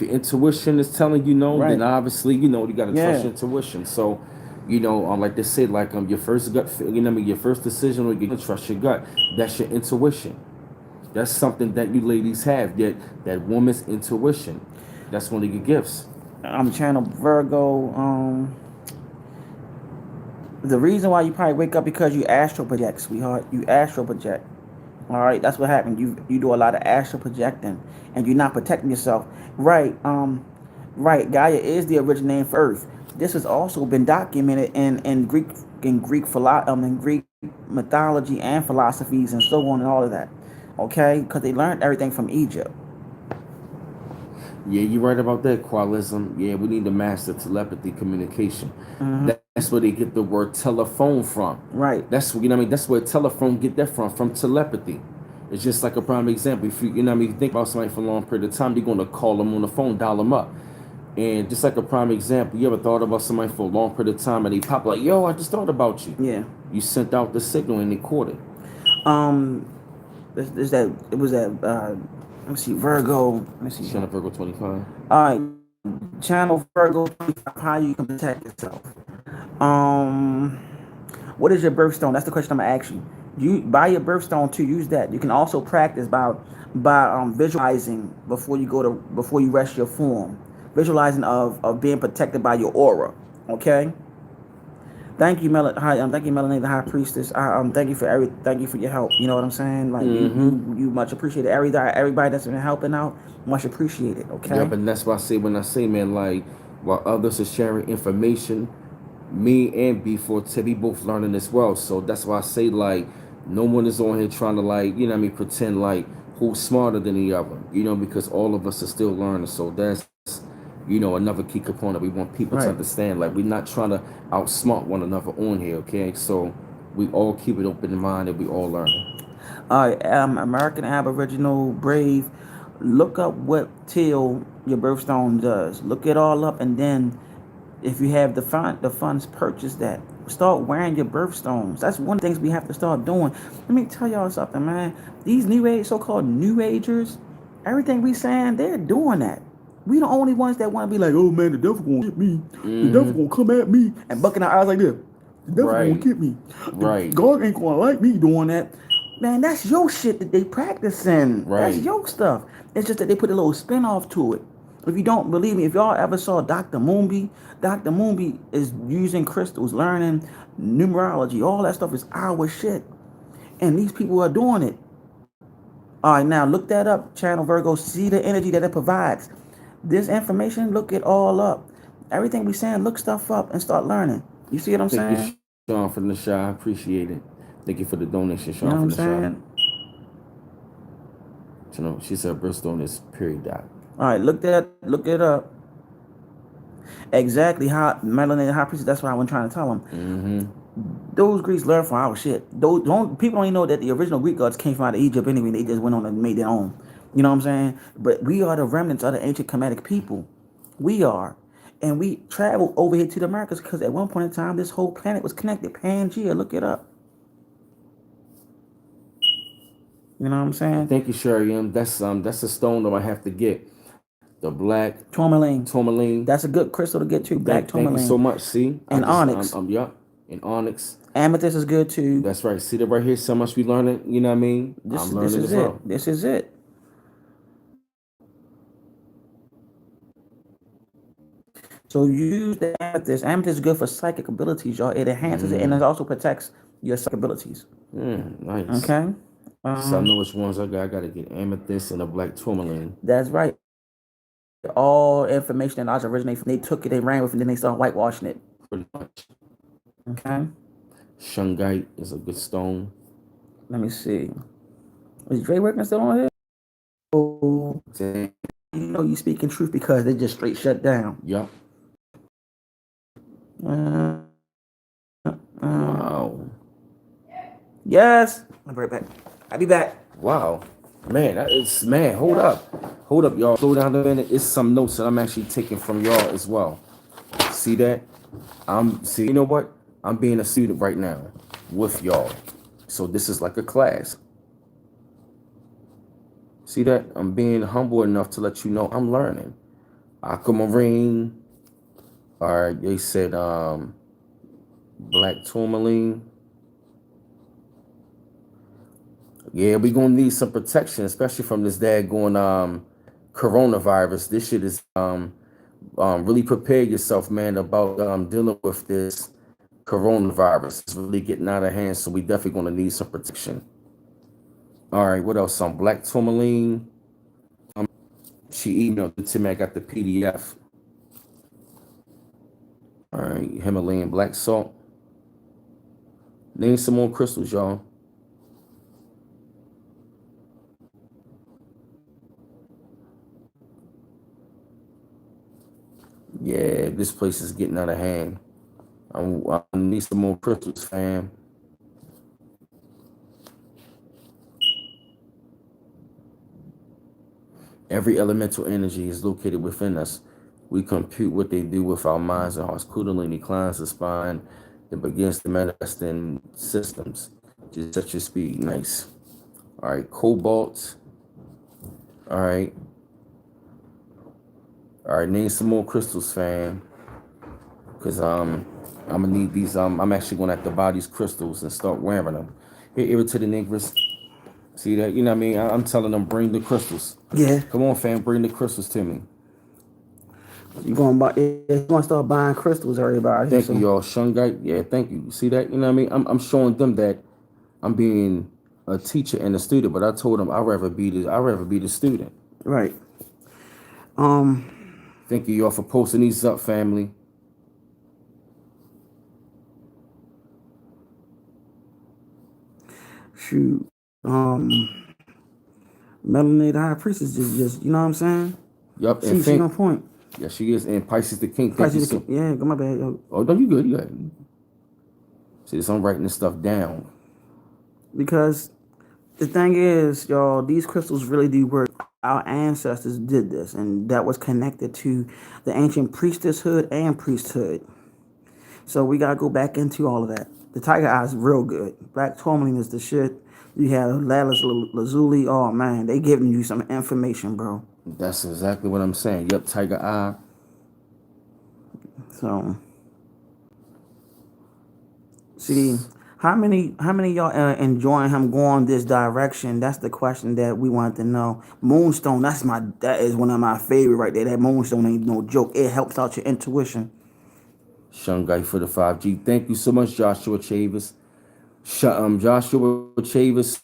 your intuition is telling you no, then Right. obviously you know you got to trust Yeah. your intuition. So, you know, like they say, like your first gut, you know, what I mean, your first decision, or you can trust your gut. That's your intuition. That's something that you ladies have. That woman's intuition. That's one of your gifts. I'm channel Virgo. The reason why you probably wake up because you astral project, sweetheart. You astral project. All right, that's what happened. You do a lot of astral projecting, and you're not protecting yourself. Right. Right. Gaia is the original name for Earth. This has also been documented in Greek in Greek mythology and philosophies and so on and all of that. Okay, because they learned everything from Egypt. Yeah, you're right about that, Qualism. Yeah, we need to master telepathy communication. Hmm. That's where they get the word telephone from. Right. That's, you know what I mean. That's where telephone get that from telepathy. It's just like a prime example. If you know what I mean, you think about somebody for a long period of time, you're gonna call them on the phone, dial them up. And just like a prime example, you ever thought about somebody for a long period of time and they pop like, yo, I just thought about you. Yeah. You sent out the signal and they caught it. Um. There's that. It was that. Let me see. Virgo. Let me see. Channel Virgo 25. All right. Channel Virgo. How you can protect yourself. Um. What is your birthstone? That's the question I'm gonna ask you. You buy your birthstone to use that. You can also practice by visualizing before you rest your form. Visualizing of being protected by your aura. Okay. Thank you, thank you, Melanie, the High Priestess. Thank you for thank you for your help. You know what I'm saying? Like Mm-hmm. you much appreciated. Everybody that's been helping out, much appreciated. Yeah, Okay. but that's why I say when I say, man, like while others are sharing information, me and B4 we both learning as well. So that's why I say like no one is on here trying to like, you know what I mean, pretend like who's smarter than the other, you know, because all of us are still learning. So that's, you know, another key component. We want people to Right. understand like we're not trying to outsmart one another on here, okay? So we all keep it open in mind that we all learning. All right. American Aboriginal Brave. Look up what till your birthstone does. Look it all up, and then if you have the funds, purchase that. Start wearing your birthstones. That's one of the things we have to start doing. Let me tell y'all something, man. These so-called new agers, everything we saying, they're doing that. We the only ones that want to be like, oh man, the devil gonna get me. The devil Mm-hmm. gonna come at me and bucking our eyes like this. The devil gonna Right. get me. Right. God ain't gonna like me doing that. Man, that's your shit that they practicing. That's Right. your stuff. It's just that they put a little spin off to it. If you don't believe me, if y'all ever saw Dr. Moonby is using crystals, learning numerology, all that stuff is our shit. And these people are doing it. All right, now look that up, Channel Virgo. See the energy that it provides. This information, look it all up. Everything we saying, look stuff up and start learning. You see what I'm Thank you, saying? Sean, from the shy. I appreciate it. Thank you for the donation, You know Sean, what from I'm the shy. saying? You know, she said Bristol is period dot. All right, look it up. Exactly how Melanie and High Priestess, that's what I was trying to tell them. Mm-hmm. Those Greeks learned from our shit. People don't even know that the original Greek gods came from out of Egypt anyway. They just went on and made their own. You know what I'm saying? But we are the remnants of the ancient Kemetic people. We are. And we traveled over here to the Americas because at one point in time, this whole planet was connected. Pangea, look it up. You know what I'm saying? Thank you, Sherry. That's a stone that I have to get. The black Tourmaline. tourmaline. That's a good crystal to get too. Black Thank you so tourmaline. much. See, I And just onyx. yup. In onyx. Amethyst is good too. That's right. See that right here. So much we learning. You know what I mean? This I'm this learning is as well. it. This is it. So use the amethyst. Amethyst is good for psychic abilities, y'all. It enhances it and it also protects your psychic abilities. Nice. Okay. So I know which ones I got. I got to get amethyst and a black tourmaline. That's right. All information and knowledge originate from they took it, they ran with it, and then they started whitewashing it. Pretty much. Okay. Shungite is a good stone. Let me see. Is Dre working still on here? Oh, Dang. you know you speaking truth because they just straight shut down. Yup. Uh, Wow. yes. I'll be right back. I'll be back. Wow. Man, hold up. Hold up, y'all. Slow down a minute. It's some notes that I'm actually taking from y'all as well. See that? You know what? I'm being a student right now with y'all. So this is like a class. See that? I'm being humble enough to let you know I'm learning. Aquamarine. Alright, they said black tourmaline. Yeah, we gonna need some protection, especially from this daggone coronavirus. This shit is really prepare yourself, man, about dealing with this coronavirus. It's really getting out of hand, so we definitely gonna need some protection. All right, what else? Some black tourmaline. She emailed it to me. I got the PDF. All right, Himalayan black salt. Name some more crystals, y'all. Yeah, this place is getting out of hand. I need some more crystals, fam. Every elemental energy is located within us. We compute what they do with our minds and hearts. Kundalini climbs the spine and begins to manifest in systems. Just set your speed. Nice. All right, cobalt. All right. All right, name some more crystals, fam. Cause I'm gonna need these. I'm actually gonna have to buy these crystals and start wearing them. Here, ear to the niggas. See that? You know what I mean? I'm telling them, bring the crystals. Yeah. Come on, fam, bring the crystals to me. You gonna start buying crystals, everybody. Thank you, So y'all. Shungite, yeah, thank you. See that? You know what I mean? I'm showing them that I'm being a teacher and a student, but I told them I'd rather be the student. right. Um. Thank you, y'all, for posting these up, family. Shoot. Melanated high priestess just you know what I'm saying? Yup, and She on think, point. yeah, she is. And Pisces the King, thank you Pisces, so. yeah, go my bad. Yo. Oh, no, you good, you good. See this, I'm writing this stuff down. Because the thing is, y'all, these crystals really do work. Our ancestors did this, and that was connected to the ancient priestesshood and priesthood. So we gotta go back into all of that. The tiger eye is real good. Black tourmaline is the shit. You have Lattice Lazuli. Oh man, they giving you some information, bro. That's exactly what I'm saying. Yup, Tiger Eye. So see, how many y'all enjoying him going this direction? That's the question that we want to know. Moonstone, that is one of my favorite right there. That Moonstone ain't no joke. It helps out your intuition. Shungite for the 5G. Thank you so much, Joshua Chavis. Joshua Chavis,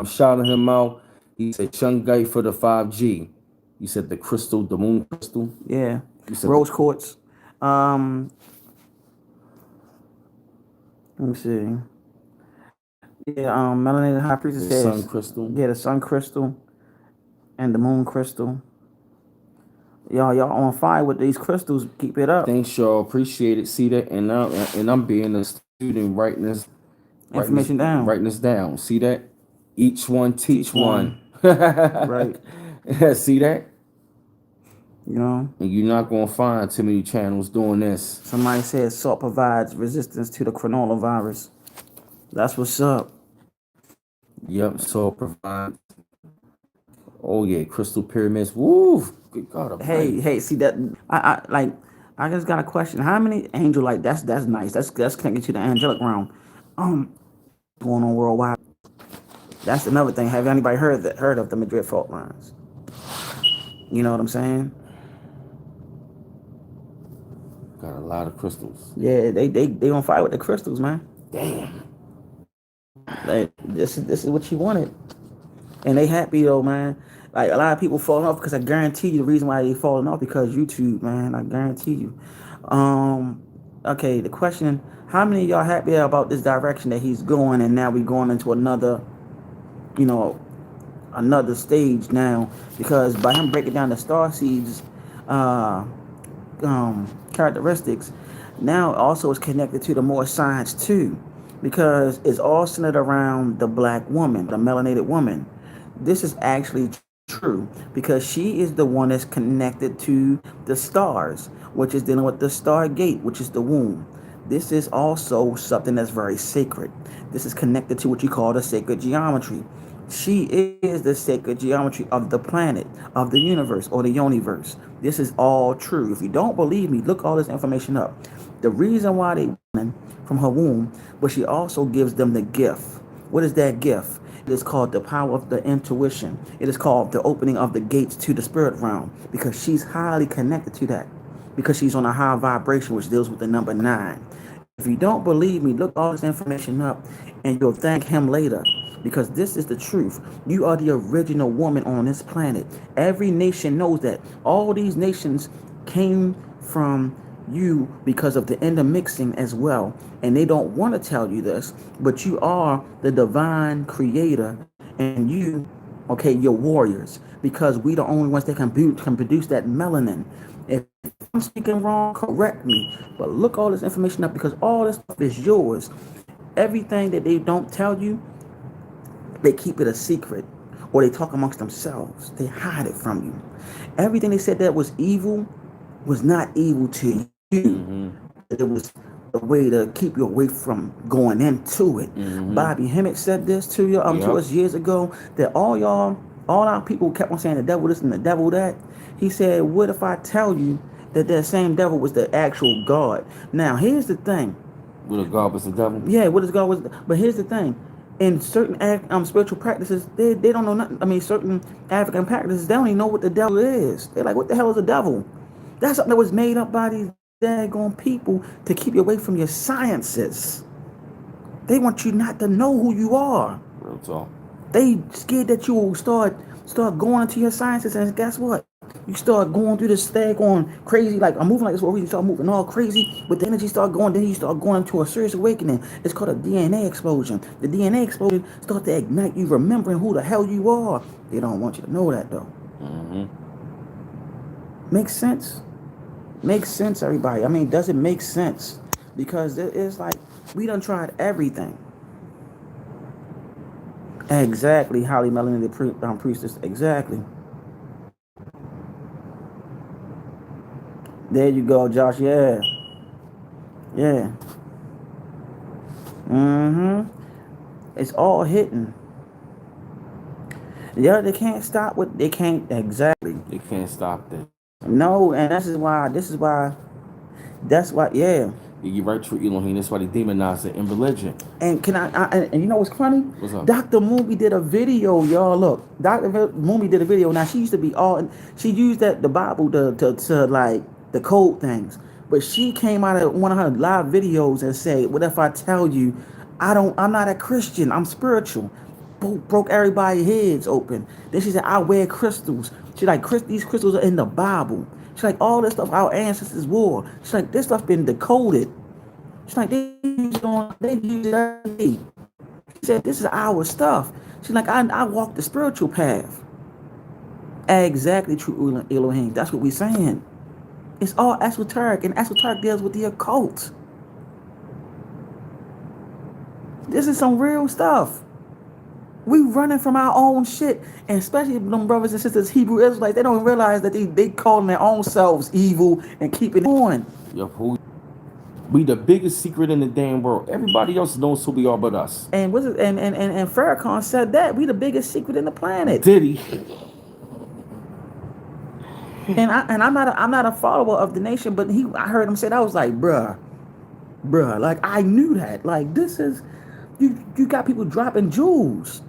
shouting him out. He said Shungite for the 5G. You said the crystal, the moon crystal. Yeah, You said rose quartz. Let me see. Yeah, melanated high priestess the sun says, crystal. yeah, the sun crystal and the moon crystal. Y'all on fire with these crystals. Keep it up. Thanks, y'all. Appreciate it. See that? And I'm being a student Information down. writing this down. See that? Each one teach one. Right. See that? You know, And you're not gonna find too many channels doing this. somebody said salt provides resistance to the coronavirus. That's what's up. Yep, so provide. Oh yeah, crystal pyramids. Woo! Good God Almighty. Hey, see that? I just got a question. How many angel like that's nice. That's connected to the angelic realm. Going on worldwide. That's another thing. Have anybody heard of the Madrid fault lines? You know what I'm saying? Got a lot of crystals. Yeah, they on fire with the crystals, man. Damn. Like this is what you wanted, and they happy though, man. Like a lot of people falling off because I guarantee you the reason why they falling off because YouTube, man. I guarantee you. Okay, the question: how many of y'all happy about this direction that he's going, and now we going into another, you know, another stage now? Because by him breaking down the star seeds, characteristics, now also is connected to the more science too, because it's all centered around the black woman, the melanated woman. This is actually true because she is the one that's connected to the stars, which is dealing with the star gate, which is the womb. This is also something that's very sacred. This is connected to what you call the sacred geometry. She is the sacred geometry of the planet, of the universe, or the universe. This is all true. If you don't believe me, look all this information up. The reason why they from her womb, but she also gives them the gift. What is that gift? It is called the power of the intuition. It is called the opening of the gates to the spirit realm because she's highly connected to that because she's on a high vibration which deals with the number 9. If you don't believe me, look all this information up and you'll thank him later because this is the truth. You are the original woman on this planet. Every nation knows that. All these nations came from you because of the intermixing as well. And they don't want to tell you this, but you are the divine creator, and you, okay, you're warriors, because we the only ones that can produce that melanin. If I'm speaking wrong, correct me. But look all this information up, because all this stuff is yours. Everything that they don't tell you, they keep it a secret, or they talk amongst themselves. They hide it from you. Everything they said that was evil was not evil to you. It was a way to keep you away from going into it. Bobby Hemmett said this to you to us years ago, that all our people kept on saying the devil this and the devil that. He said, what if I tell you that that same devil was the actual God? Now, here's the thing. What if God was the devil? Yeah, what if God was? But here's the thing. In certain spiritual practices, they don't know nothing. I mean, certain African practices, they don't even know what the devil is. They're like, what the hell is a devil? That's something that was made up by these daggone people to keep you away from your sciences. They want you not to know who you are. Real talk. They scared that you will start going into your sciences, and guess what? You start going through this thing, going crazy, like I'm moving like this, where you start moving all crazy, but the energy start going, then you start going into a serious awakening. It's called a DNA explosion. The DNA explosion start to ignite you remembering who the hell you are. They don't want you to know that though. Makes sense? Makes sense, everybody. I mean, does it make sense? Because it's like we done tried everything. Exactly, Holly Melanie the priestess. Exactly. There you go, Josh. Yeah. Yeah. It's all hitting. Yeah, they can't stop what they can't exactly. They can't stop that. No, and that's why, yeah. You're right, true Elohim. That's why they demonize it in religion. And can and you know what's funny? What's up? Dr. Mooney did a video, y'all. Look, Dr. Mooney did a video. Now she used to be she used the Bible to like the code things, but she came out of one of her live videos and said, "What if I tell you, I'm not a Christian. I'm spiritual." Broke everybody's heads open. Then she said, "I wear crystals." She like, these crystals are in the Bible. She's like, all this stuff our ancestors wore. She's like, this stuff been decoded. She's like, they use it every day. She said, this is our stuff. She's like, I walk the spiritual path. Exactly, true Elohim. That's what we're saying. It's all esoteric, and esoteric deals with the occult. This is some real stuff. We running from our own shit, and especially them brothers and sisters, Hebrew Israelites, they don't realize that they calling their own selves evil and keeping it on. Yep, we the biggest secret in the damn world. Everybody else knows who we are but us. And and Farrakhan said that we the biggest secret in the planet. Did he? And I'm not a follower of the nation, but I heard him say that. I was like, bruh, like I knew that. Like this is you got people dropping jewels.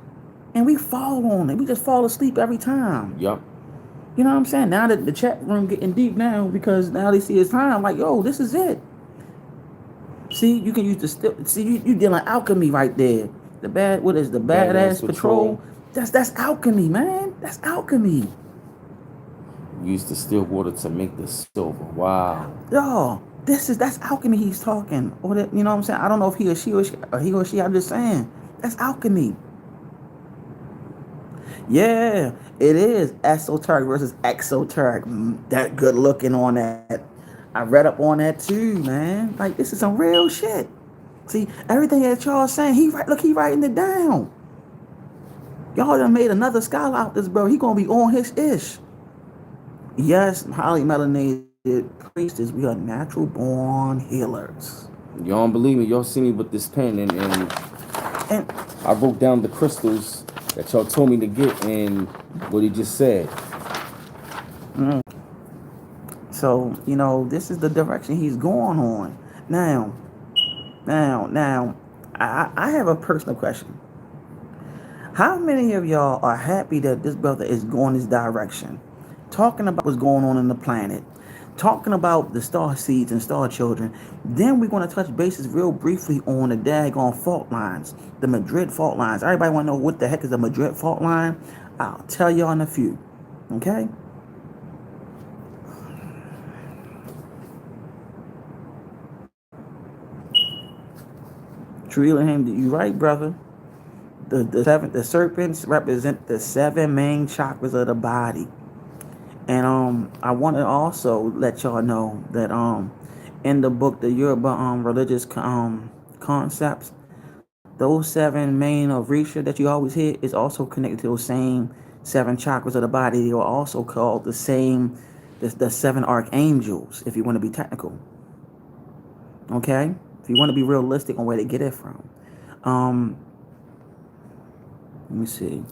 And we fall on it. We just fall asleep every time. Yep. You know what I'm saying? Now that the chat room getting deep now, because now they see it's time. Like, yo, this is it. See, you can use you dealing alchemy right there. The badass patrol? That's alchemy, man. That's alchemy. Use the still water to make the silver. Wow. Yo, that's alchemy he's talking. Or that, you know what I'm saying? I don't know if he or she. I'm just saying that's alchemy. Yeah, it is esoteric versus exoteric. That good looking on that. I read up on that too, man. Like this is some real shit. See, everything that y'all saying, he writing it down. Y'all done made another scholar out this, bro. He gonna be on his ish. Yes, highly melanated priestess. We are natural born healers. Y'all don't believe me? Y'all see me with this pen and I wrote down the crystals that y'all told me to get and what he just said. So, you know, this is the direction he's going on. Now, I have a personal question. How many of y'all are happy that this brother is going this direction? Talking about what's going on in the planet. Talking about the star seeds and star children. Then we're going to touch bases real briefly on the daggone fault lines. The Madrid fault lines. Everybody want to know what the heck is the Madrid fault line? I'll tell y'all in a few. Okay? Trillium, you right, brother. The serpents represent the seven main chakras of the body. And I want to also let y'all know that in the book the Yoruba religious concepts, those seven main of Risha that you always hear is also connected to those same seven chakras of the body. They are also called the same, the seven archangels, if you want to be technical. Okay? If you want to be realistic on where they get it from. Let me see.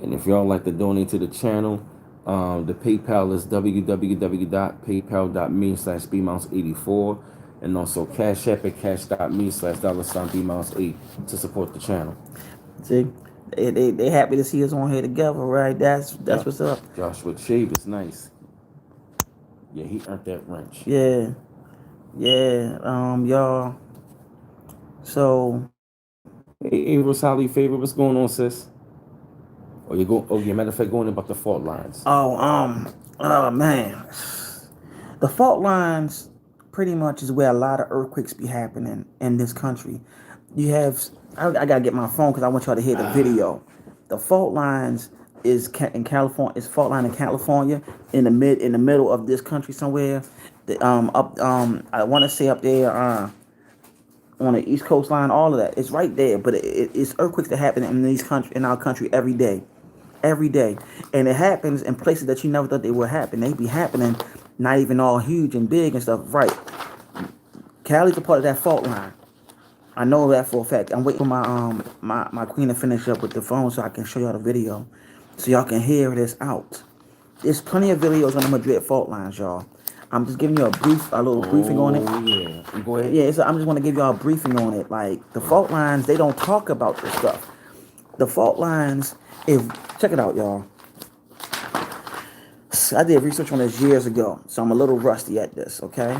And if y'all like to donate to the channel, the PayPal is www.paypal.me/bmounts84, and also Cash App at cash.me/$bmounts8 to support the channel. See, they happy to see us on here together, right? That's what's up. Joshua Shave is nice. Yeah, he earned that wrench. Yeah, y'all. So, hey, Rosalie, favorite, what's going on, sis? Oh, you go. Oh, yeah. Matter of fact, going about the fault lines. oh man, the fault lines pretty much is where a lot of earthquakes be happening in this country. You have, I gotta get my phone because I want y'all to hear the video. The fault lines is in California. It's fault line in California, in the middle of this country somewhere. I want to say up there on the East Coast line, all of that. It's right there, but it's earthquakes that happen in our country every day, and it happens in places that you never thought they would happen. They be happening, not even all huge and big and stuff. Right, Cali's a part of that fault line. I know that for a fact. I'm waiting for my queen to finish up with the phone so I can show y'all the video, so y'all can hear this out. There's plenty of videos on the Madrid fault lines, y'all. I'm just giving you a little briefing on it. Yeah, go ahead. Yeah, so I'm just want to give y'all a briefing on it. Like the fault lines, they don't talk about this stuff. The fault lines, check it out, y'all. I did research on this years ago, so I'm a little rusty at this. Okay.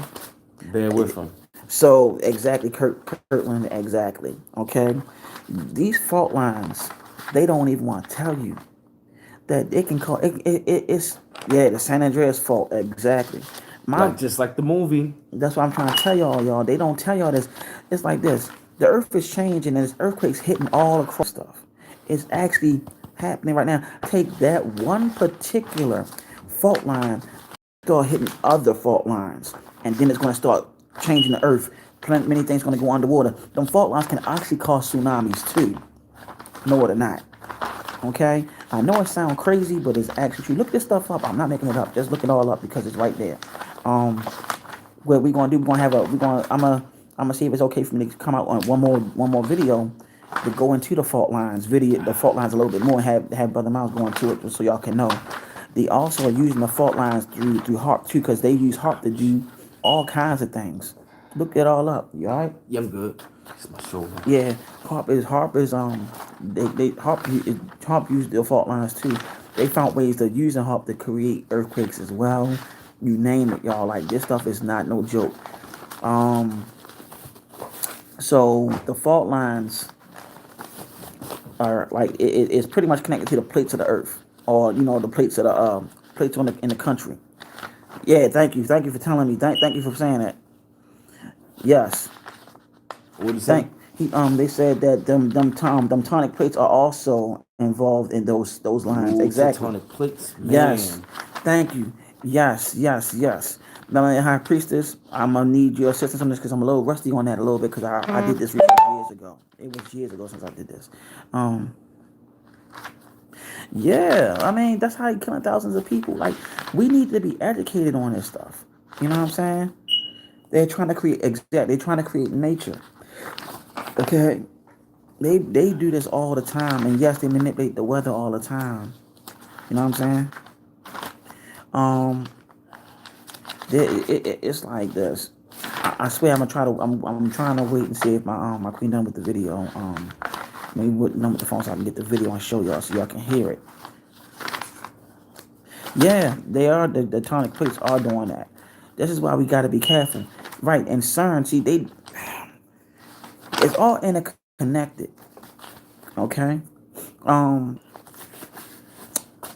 Bear with them. So exactly, Kirtland, exactly. Okay, these fault lines, they don't even want to tell you that they can call it's the San Andreas fault, exactly. Just like the movie. That's what I'm trying to tell y'all. They don't tell y'all this. It's like this. The earth is changing and there's earthquakes hitting all across stuff. It's actually happening right now. Take that one particular fault line, start hitting other fault lines, and then it's going to start changing the earth. Many things going to go underwater. Them fault lines can actually cause tsunamis too. No, they're not. Okay? I know it sounds crazy, but it's actually true. Look this stuff up. I'm not making it up. Just look it all up because it's right there. What we're gonna do? I'm gonna see if it's okay for me to come out on one more video to go into the fault lines the fault lines a little bit more, and have Brother Miles go into it so y'all can know. They also are using the fault lines through HAARP too, because they use HAARP to do all kinds of things. Look it all up. You all right? Yeah, I'm good. It's my shoulder. Yeah, HAARP is HAARP use the fault lines too. They found ways of using HAARP to create earthquakes as well. You name it, y'all. Like this stuff is not no joke. So the fault lines are like it's pretty much connected to the plates of the earth, or the plates of the plates in the country. Yeah, thank you for telling me. Thank you for saying that. Yes. What did you say? They said that them tectonic plates are also involved in those lines. Ooh, exactly. Tectonic plates. Man. Yes. Thank you. Yes. Melanie High Priestess, I'm gonna need your assistance on this because I'm a little rusty on that a little bit because I did this research years ago. It was years ago since I did this. Yeah, I mean that's how you're killing thousands of people. Like we need to be educated on this stuff. You know what I'm saying? They're trying to create nature. Okay, they do this all the time, and yes, they manipulate the weather all the time. You know what I'm saying? It's like this. I swear I'm trying to wait and see if my queen done with the video. Maybe done with the phone so I can get the video and show y'all so y'all can hear it. Yeah, they are. The tectonic plates are doing that. This is why we got to be careful, right? And CERN, see, it's all interconnected. Okay.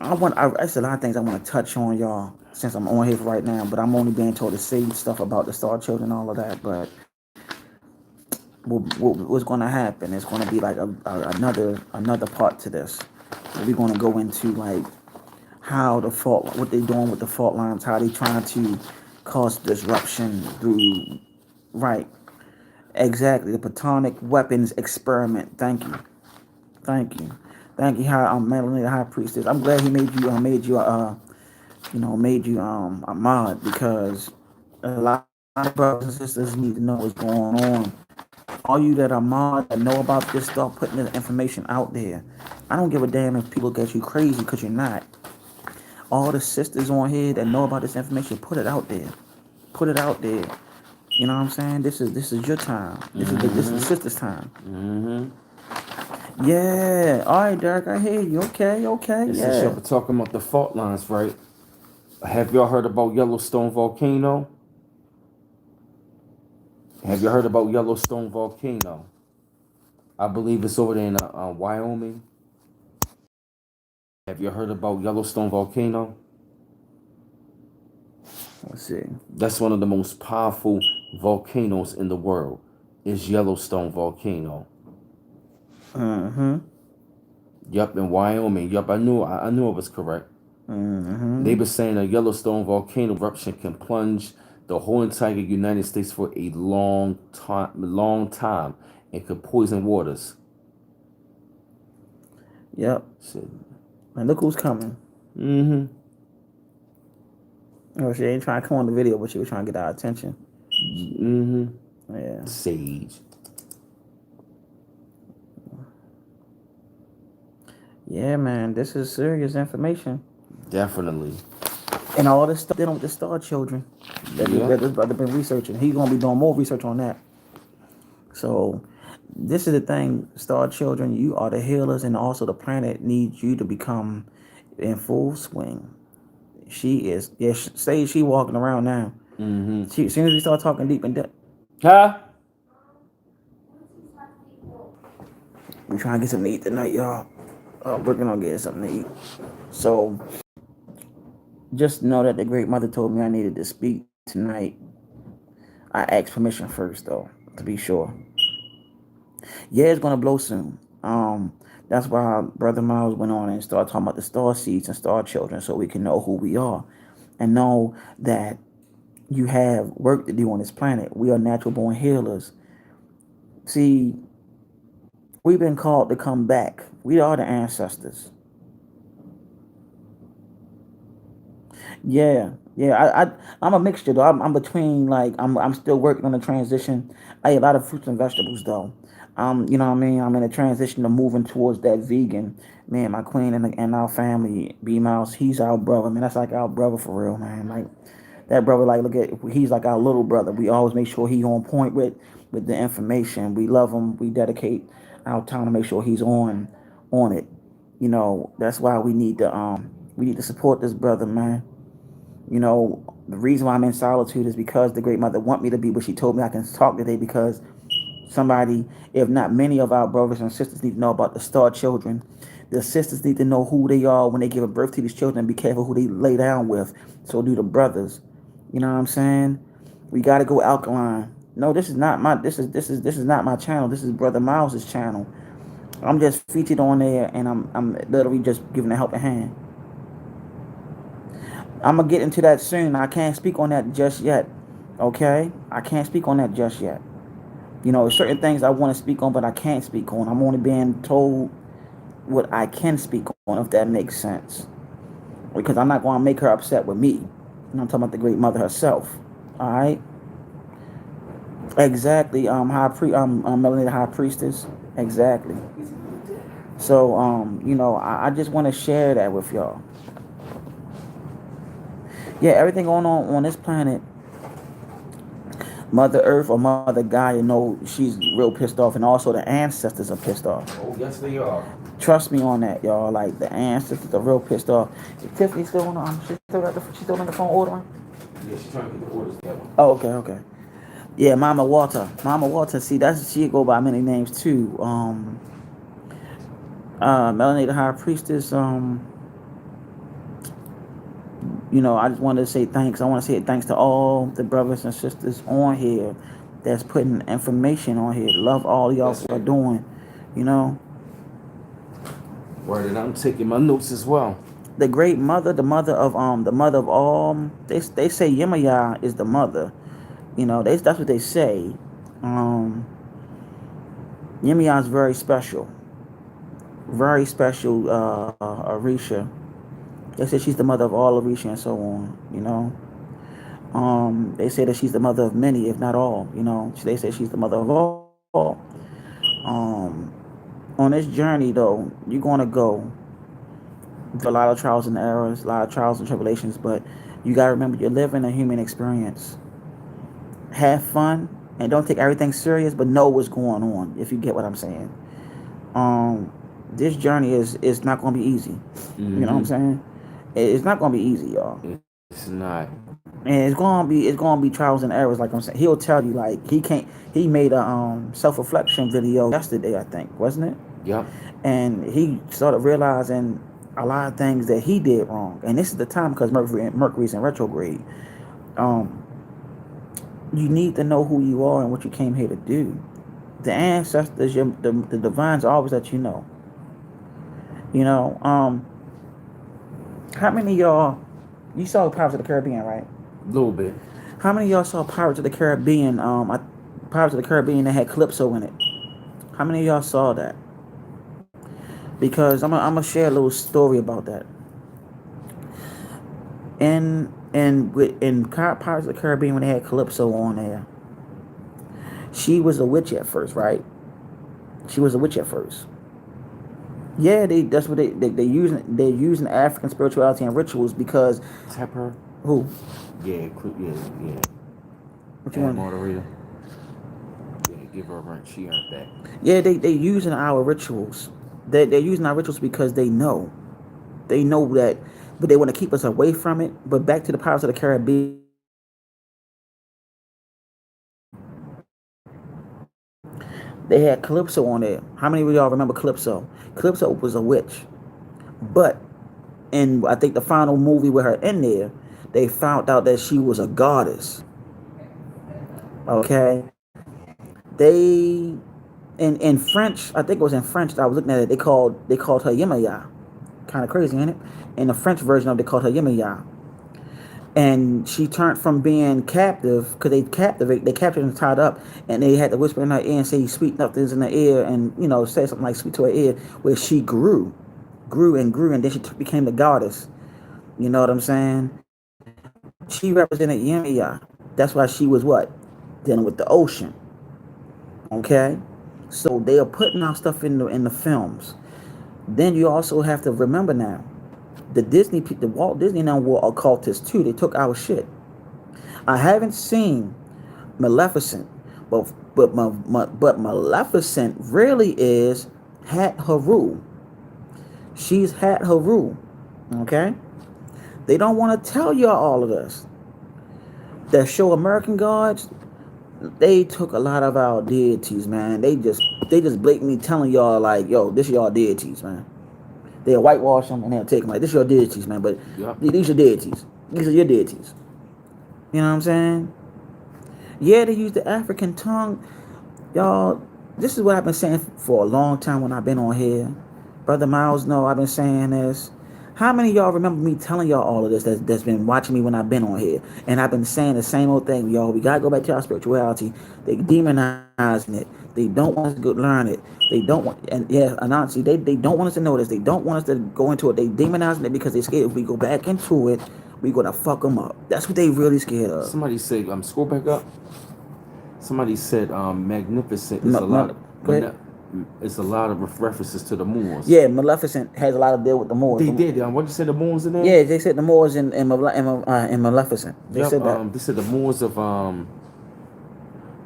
It's a lot of things I want to touch on, y'all, since I'm on here right now. But I'm only being told to say stuff about the Star Children and all of that. But what's going to happen? It's going to be like another part to this. We're going to go into like how the fault, what they're doing with the fault lines, how they trying to cause disruption through, right? Exactly, the Platonic weapons experiment. Thank you, thank you, thank you. How Melanie the High Priestess. I'm glad he made you a mod, because a lot of brothers and sisters need to know what's going on. All you that are mod that know about this, start putting this information out there. I don't give a damn if people look at you crazy, because you're not. All the sisters on here that know about this information, put it out there. Put it out there. You know what I'm saying? This is your time. This is the sister's time. Yeah. All right, Derek. I hear you. Okay. Okay. And since Yeah. y'all were talking about the fault lines, right? Have y'all heard about Yellowstone volcano? Have you heard about Yellowstone volcano? I believe it's over there in Wyoming. Have you heard about Yellowstone volcano? Let's see. That's one of the most powerful volcanoes in the world. Is Yellowstone volcano. Mm-hmm. Yup, in Wyoming. Yup, I knew it was correct. Mm-hmm. They were saying a Yellowstone volcano eruption can plunge the whole entire United States for a long time, and could poison waters. Yep. So, And look who's coming. mm-hmm. Oh, she ain't trying to come on the video, but she was trying to get our attention. Mm-hmm. Yeah. Sage. Yeah, man. This is serious information. Definitely. And all this stuff dealing with the Star Children Yeah. that this brother been researching. He's gonna be doing more research on that. So this is the thing, Star Children, you are the healers, and also the planet needs you to become in full swing. She is, yeah, say she walking around now. Mm-hmm. As soon as we start talking deep in depth, Huh? we trying to get something to eat tonight, y'all. Working on getting something to eat. So just know that the Great Mother told me I needed to speak tonight. I asked permission first, though, to be sure. Yeah, it's gonna blow soon. That's why Brother Miles went on and started talking about the star seeds and star children, so we can know who we are, and know that you have work to do on this planet. We are natural born healers. See, we've been called to come back. We are the ancestors. Yeah, yeah. I'm a mixture though. I'm between, like, I'm still working on the transition. I eat a lot of fruits and vegetables though. You know what I mean. I'm in a transition to moving towards that vegan. Man, my queen and our family, B Mouse, he's our brother. Man, that's like our brother for real, man. Like that brother, like, look at, he's like our little brother. We always make sure he on point with the information. We love him. We dedicate our time to make sure he's on it. You know, that's why we need to support this brother, man. You know, the reason why I'm in solitude is because the Great Mother want me to be, but she told me I can talk today because somebody, if not many of our brothers and sisters, need to know about the star children. The sisters need to know who they are when they give birth to these children, and be careful who they lay down with. So do the brothers. You know what I'm saying? We got to go alkaline. No, this is not my channel. This is Brother Miles's channel. I'm just featured on there, and I'm literally just giving a helping hand. I'm gonna get into that soon. I can't speak on that just yet. Okay, I can't speak on that just yet. You know, certain things I want to speak on, but I can't speak on. I'm only being told what I can speak on, if that makes sense. Because I'm not going to make her upset with me. And I'm talking about the Great Mother herself. All right. Exactly. Melanie the High Priestess. Exactly. So, you know, I just want to share that with y'all. Yeah, everything going on this planet, Mother Earth or Mother Gaia, know she's real pissed off, and also the ancestors are pissed off. Oh, yes, they are. Trust me on that, y'all. Like, the ancestors are real pissed off. Is Tiffany still on? She's still on the phone ordering. Yeah, she's trying to get the orders together. Oh, okay, okay. Yeah, Mama Walter. Mama Walter. See, she go by many names too. Melanie the High Priestess. You know, I just wanted to say thanks. I want to say thanks to all the brothers and sisters on here that's putting information on here. Love all y'all That's for right. doing, you know. Word, and I'm taking my notes as well. The great mother, the mother of all. They say Yemaya is the mother. You know, that's what they say. Um, Yemaya is very special. Arisha. They say she's the mother of all Arisha and so on. You know. They say that she's the mother of many, if not all. You know, they say she's the mother of all. Um, on this journey, though, you're gonna go through a lot of trials and errors, a lot of trials and tribulations, but you gotta remember you're living a human experience. Have fun and don't take everything serious, but know what's going on. If you get what I'm saying. Um, this journey is not gonna be easy. You know what I'm Mm-hmm. saying? It's not gonna be easy, y'all. It's not. And it's gonna be trials and errors. Like I'm saying, he'll tell you like he can't. He made a self reflection video yesterday, I think, wasn't it? Yep. And he started realizing a lot of things that he did wrong. And this is the time because Mercury's in retrograde. Um, you need to know who you are and what you came here to do. The ancestors, the divines always let you know. You know, how many of y'all you saw Pirates of the Caribbean, right? A little bit. How many of y'all saw Pirates of the Caribbean? Pirates of the Caribbean that had Calypso in it. How many of y'all saw that? Because I'm gonna share a little story about that. In Pirates of the Caribbean when they had Calypso on there, she was a witch at first, right? She was a witch at first. Yeah, that's what they're using African spirituality and rituals because Tap her. who? Yeah, yeah. What you And want? Margarita. Yeah, give her a run. She earned that. Yeah, they using our rituals. They're using our rituals because they know that, but they want to keep us away from it. But back to the Pirates of the Caribbean, they had Calypso on there. How many of y'all remember Calypso? Calypso was a witch, but in I think the final movie with her in there, they found out that she was a goddess. Okay, they in French, I think it was in French. I was looking at it. They called her Yemaya. Kind of crazy, ain't it? In the French version of it, they called her Yemaya. And she turned from being captive because they captured and tied up, and they had to whisper in her ear and say sweet nothings in her ear, and say something like sweet to her ear, where she grew and grew, and then she became the goddess. You know what I'm saying? She represented Yemaya. That's why she was what dealing with the ocean. Okay, so they are putting our stuff in the films. Then you also have to remember now the Walt Disney now were occultists too. They took our shit. I haven't seen Maleficent, but Maleficent really is Hat Haru. She's Hat Haru. Okay, they don't want to tell y'all all of this. That show American Gods, they took a lot of our deities, man. They just blatantly telling y'all like, yo, this is y'all deities, man. They'll whitewash them and they'll take them like, this is your deities, man. But Yep. these are deities. These are your deities. You know what I'm saying? Yeah, they use the African tongue. Y'all, this is what I've been saying for a long time when I've been on here. Brother Miles, know I've been saying this. How many of y'all remember me telling y'all all of this that's been watching me when I've been on here? And I've been saying the same old thing, y'all. We got to go back to our spirituality. They demonizing it. They don't want us to go learn it. They don't want, and yeah, honestly, they don't want us to know this. They don't want us to go into it. They demonizing it because they're scared if we go back into it, we're going to fuck them up. That's what they really scared of. Somebody said, scroll back up. Somebody said, magnificent is a lot. Go ahead. It's a lot of references to the Moors. Yeah, Maleficent has a lot to deal with the Moors. They did. What you say? The Moors in there? Yeah, they said the Moors in Maleficent. They said that. They said the Moors of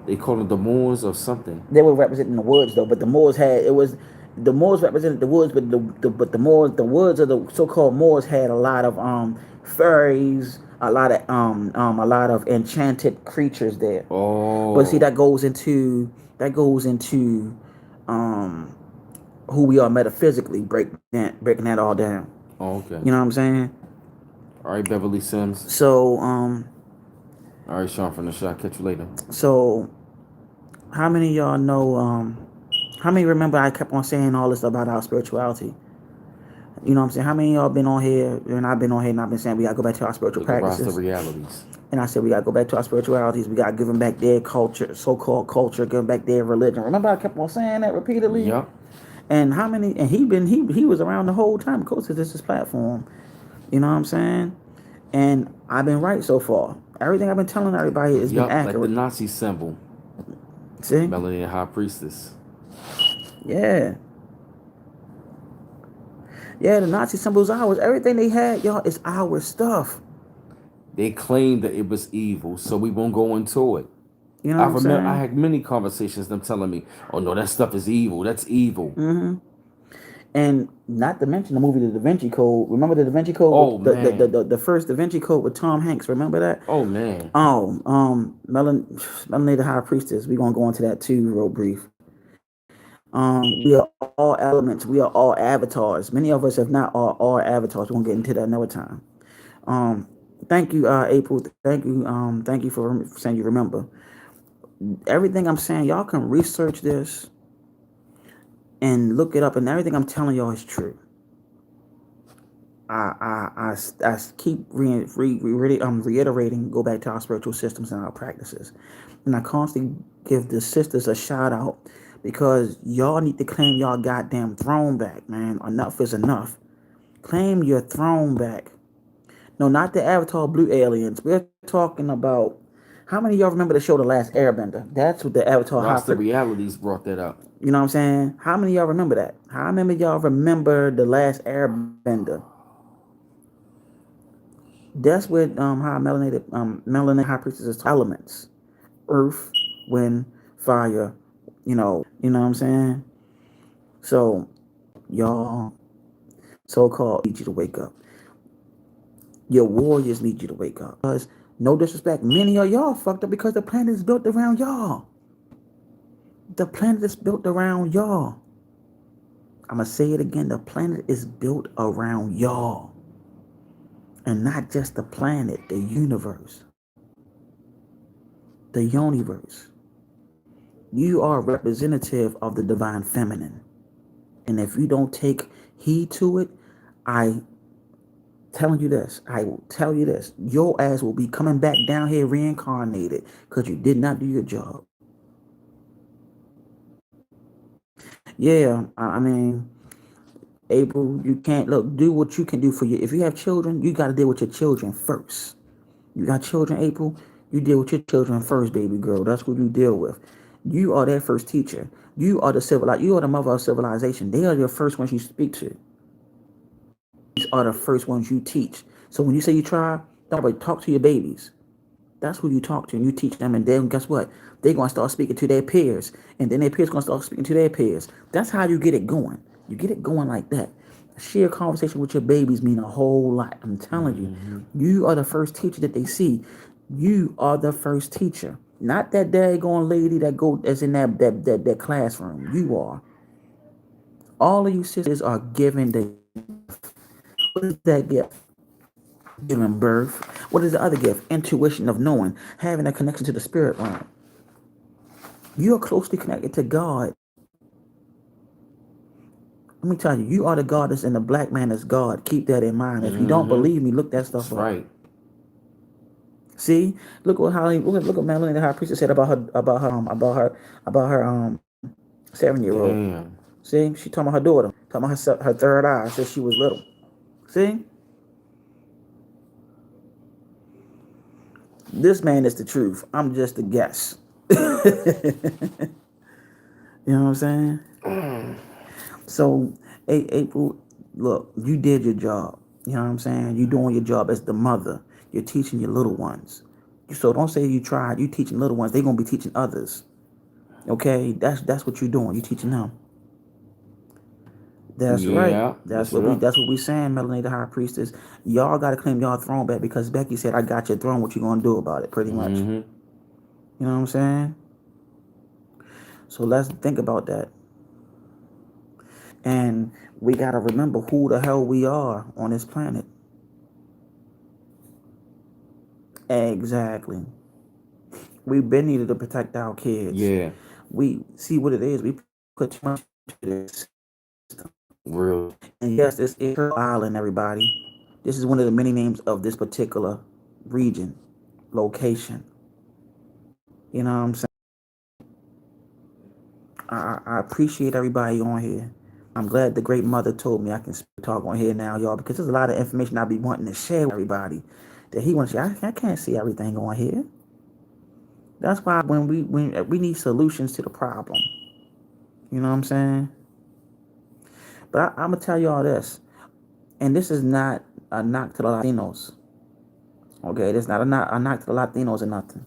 They call them the Moors of something. They were representing the woods though, but the Moors represented the woods, but the woods of the so-called Moors had a lot of fairies, a lot of enchanted creatures there. Oh. But see, that goes into who we are metaphysically, breaking that all down. Oh, okay. You know what I'm saying? All right, Beverly Sims. So All right, Sean from the shot. Catch you later. So How many of y'all know? How many remember I kept on saying all this about our spirituality? You know what I'm saying? How many of y'all been on here and I've been on here and I've been saying we gotta go back to our spiritual The Rasta practices? realities. And I said we gotta go back to our spiritualities. We gotta give them back their culture, so-called culture, give them back their religion. Remember I kept on saying that repeatedly? Yup. And how many? And he was around the whole time. Of course, this is platform. You know what I'm saying? And I've been right so far. Everything I've been telling everybody has been Yup. Like the accurate. Nazi symbol, See? melanated high priestess. Yeah. Yeah, the Nazi symbols ours. Everything they had, y'all, is our stuff. They claimed that it was evil, so we won't go into it. You know I what I'm remember I saying? had many conversations, them telling me, "Oh no, that stuff is evil. That's evil." And not to mention the movie The Da Vinci Code. Remember the Da Vinci Code Oh with man. the first Da Vinci Code with Tom Hanks. Remember that? Oh man. Oh, Melanated High Priestess. We're gonna go into that too, real brief. We are all elements. We are all avatars. Many of us, if not all avatars. We're gonna get into that another time. Um, Thank you, April. Thank you for saying you remember everything I'm saying. Y'all can research this and look it up, and everything I'm telling y'all is true. I keep reiterating, go back to our spiritual systems and our practices. And I constantly give the sisters a shout out because y'all need to claim y'all goddamn throne back, man. Enough is enough. Claim your throne back. No, not the Avatar Blue aliens. We're talking about how many of y'all remember the show The Last Airbender? That's what the Avatar High. Rasta realities brought that up. You know what I'm saying? How many of y'all remember that? How many of y'all remember The Last Airbender? That's what how melanated high priestess is elements. Earth, wind, fire, you know what I'm saying? So y'all so called need you to wake up. Your warriors need you to wake up. Because no disrespect, many of y'all fucked up because the planet is built around y'all. The planet is built around y'all. I'm gonna say it again. The planet is built around y'all. And not just the planet, the universe. The universe. You are a representative of the divine feminine. And if you don't take heed to it, I telling you this, I will tell you this, your ass will be coming back down here reincarnated because you did not do your job. Yeah, I mean, April, you can't look, do what you can do for you. If you have children, you got to deal with your children first. You got children, April, you deal with your children first, baby girl. That's what you deal with. You are their first teacher. You are the mother of civilization. They are your first ones you speak to. These are the first ones you teach. So when you say you try, don't worry, talk to your babies. That's who you talk to and you teach them. And then guess what? They're going to start speaking to their peers. And then their peers going to start speaking to their peers. That's how you get it going. You get it going like that. Share conversation with your babies mean a whole lot. I'm telling you. You are the first teacher that they see. You are the first teacher. Not that daggone lady that's in that classroom. You are. All of you sisters are given the what is that gift? Giving birth. What is the other gift? Intuition of knowing, having a connection to the spirit realm. You are closely connected to God. Let me tell you, you are the goddess and the black man is God. Keep that in mind. If you don't believe me, look that That's stuff up. right. See, look what Melanie the high priestess said about her 7-year-old. Damn. See, she talking about her daughter, talking about her third eye since she was little. See, this man is the truth. I'm just a guess. You know what I'm saying? So, April, look, you did your job. You know what I'm saying? You doing your job as the mother. You're teaching your little ones. So don't say you tried. You teaching little ones. They're gonna be teaching others. Okay, that's what you're doing. You teaching them. That's right. Yeah. Yes, sir. That's what we saying, Melanie the High Priestess. Y'all gotta claim y'all throne back because Becky said, I got your throne. What you gonna do about it? Pretty much. You know what I'm saying? So let's think about that. And we gotta remember who the hell we are on this planet. Exactly. We've been needed to protect our kids. Yeah. We see what it is. We put too much into this. Real. And yes, this is Turtle Island, everybody. This is one of the many names of this particular region, location. You know what I'm saying? I appreciate everybody on here. I'm glad the great mother told me I can talk on here now, y'all, because there's a lot of information I be wanting to share with everybody that he wants to share. I can't see everything on here. That's why when we need solutions to the problem. You know what I'm saying? But I'm gonna tell y'all this, and this is not a knock to the Latinos. Okay, this is not a knock to the Latinos or nothing.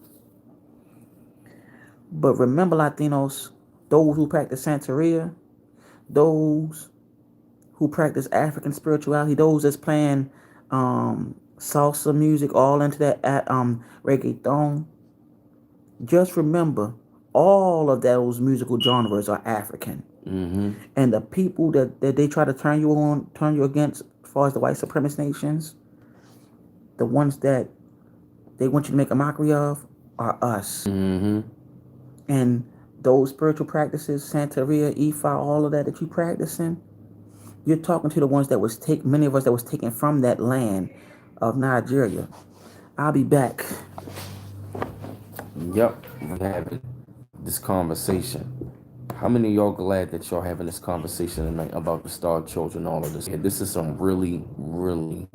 But remember, Latinos, those who practice Santeria, those who practice African spirituality, those that's playing salsa music, all into that reggaeton. Just remember, all of those musical genres are African. Mm-hmm. And the people that they try to turn you against, as far as the white supremacist nations, the ones that they want you to make a mockery of, are us. Mm-hmm. And those spiritual practices, Santeria, Ifa, all of that you practicing, you're talking to the ones that was many of us that was taken from that land of Nigeria. I'll be back. Yep, we're having this conversation. How many of y'all glad that y'all having this conversation tonight about the Star Children, all of this? Yeah, this is some really, really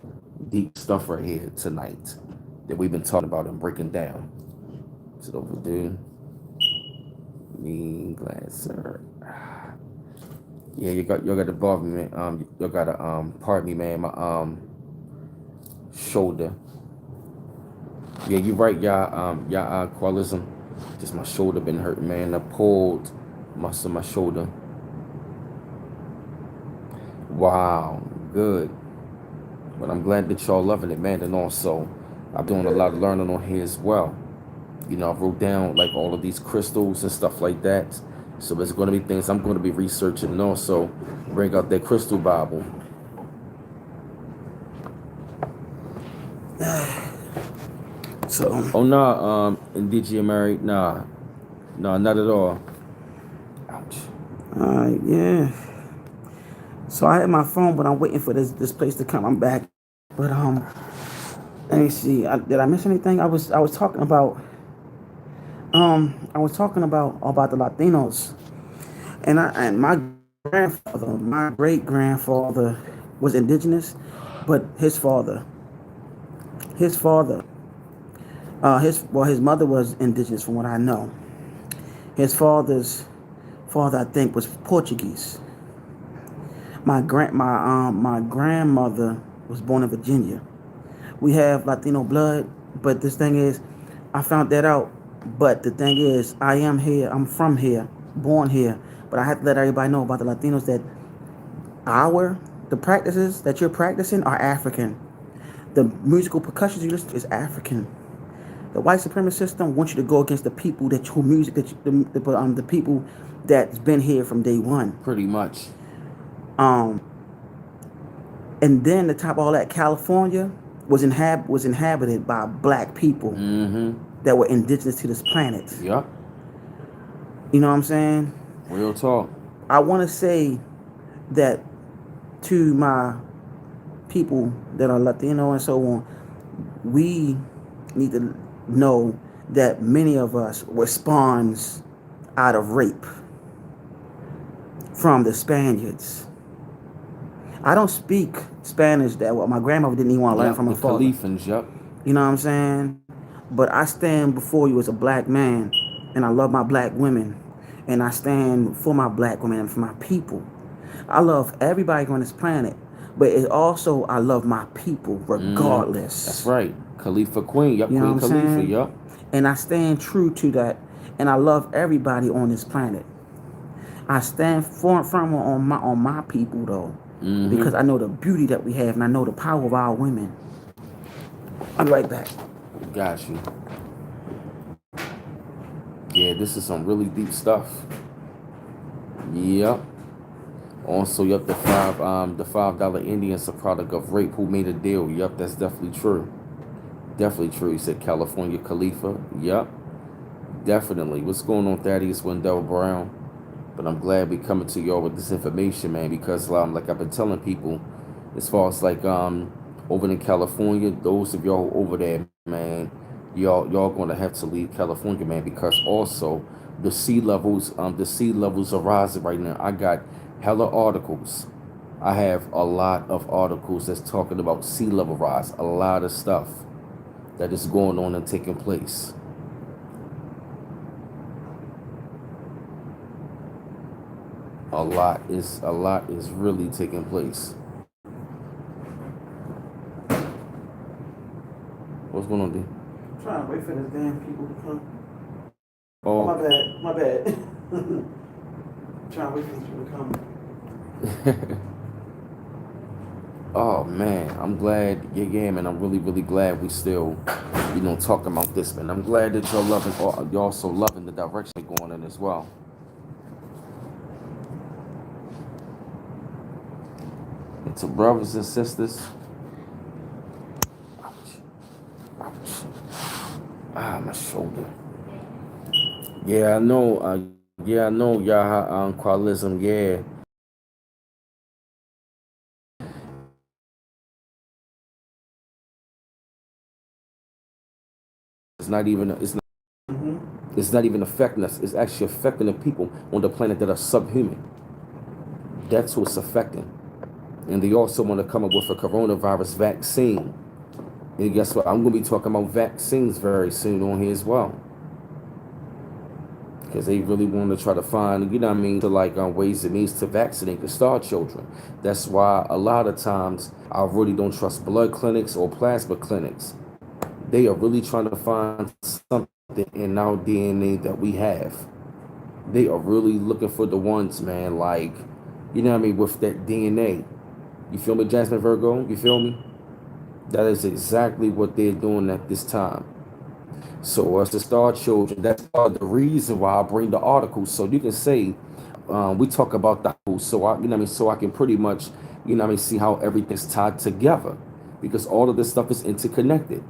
deep stuff right here tonight that we've been talking about and breaking down. Is it overdue? Me glad, sir. Yeah, y'all got to bother me, man. Y'all gotta pardon me, man. My shoulder. Yeah, you're right, y'all Qualism. Just my shoulder been hurting, man. I pulled muscle my shoulder. Wow, good. But I'm glad that y'all loving it, man. And also, I'm doing a lot of learning on here as well. You know, I wrote down like all of these crystals and stuff like that. So there's going to be things I'm going to be researching and also bring out that crystal Bible. So. Oh no, DJ married? Nah, not at all. Ouch. Yeah. So I had my phone, but I'm waiting for this place to come. I'm back. But let me see. Did I miss anything? I was talking about about the Latinos, and my grandfather, my great grandfather, was indigenous, but his mother his mother was indigenous from what I know. His father's father, I think, was Portuguese. My grandmother was born in Virginia. We have Latino blood, but this thing is, I found that out. But the thing is, I am here. I'm from here, born here. But I have to let everybody know about the Latinos that the practices that you're practicing are African. The musical percussions you listen to is African. The white supremacist system wants you to go against the people the people that's been here from day one. Pretty much. And then to top all that, California was inhabited by black people that were indigenous to this planet. Yep. You know what I'm saying? Real talk. I want to say that to my people that are Latino and so on, we need to know that many of us were spawns out of rape from the Spaniards. I don't speak Spanish that well. My grandmother didn't even want to learn from her father. Califans, yep. You know what I'm saying? But I stand before you as a black man, and I love my black women, and I stand for my black women and for my people. I love everybody on this planet, but it also I love my people regardless. That's right. Khalifa Queen, yep. You know Queen what I'm Khalifa, saying? yep. And I stand true to that, and I love everybody on this planet. I stand firm on my people though. Because I know the beauty that we have, and I know the power of our women. I'll be right back. Got you. Yeah, this is some really deep stuff. Yep. Also, yep, the $5 Indians a product of rape. Who made a deal? Yep, that's definitely true. Definitely true. He said California Khalifa. Yep. Definitely. What's going on, Thaddeus Wendell Brown? But I'm glad we coming to y'all with this information, man, because like I've been telling people, as far as like over in California, those of y'all over there, man, y'all gonna have to leave California, man, because also the sea levels are rising right now. I got hella articles. I have a lot of articles that's talking about sea level rise, a lot of stuff that is going on and taking place. A lot is really taking place. What's going on, D? I'm trying to wait for this damn people to come. Oh, Oh, my bad. My bad. Trying to wait for these people to come. oh man, I'm glad. Yeah, man. I'm really glad we still, talking about this, man. I'm glad that y'all so loving the direction we're going in as well. And to brothers and sisters, my shoulder. Yeah, I know. Yeah, I know. Y'all, qualism. Yeah, it's not even. Mm-hmm. It's not even affecting us. It's actually affecting the people on the planet that are subhuman. That's who it's affecting. And they also want to come up with a coronavirus vaccine. And guess what? I'm going to be talking about vaccines very soon on here as well. Because they really want to try to find, to like ways and means to vaccinate the star children. That's why a lot of times I really don't trust blood clinics or plasma clinics. They are really trying to find something in our DNA that we have. They are really looking for the ones, man, like, with that DNA. You feel me, Jasmine Virgo? You feel me? That is exactly what they're doing at this time. So as the star children, that's part of the reason why I bring the articles. So you can say, we talk about the articles, so so I can pretty much, see how everything's tied together, because all of this stuff is interconnected.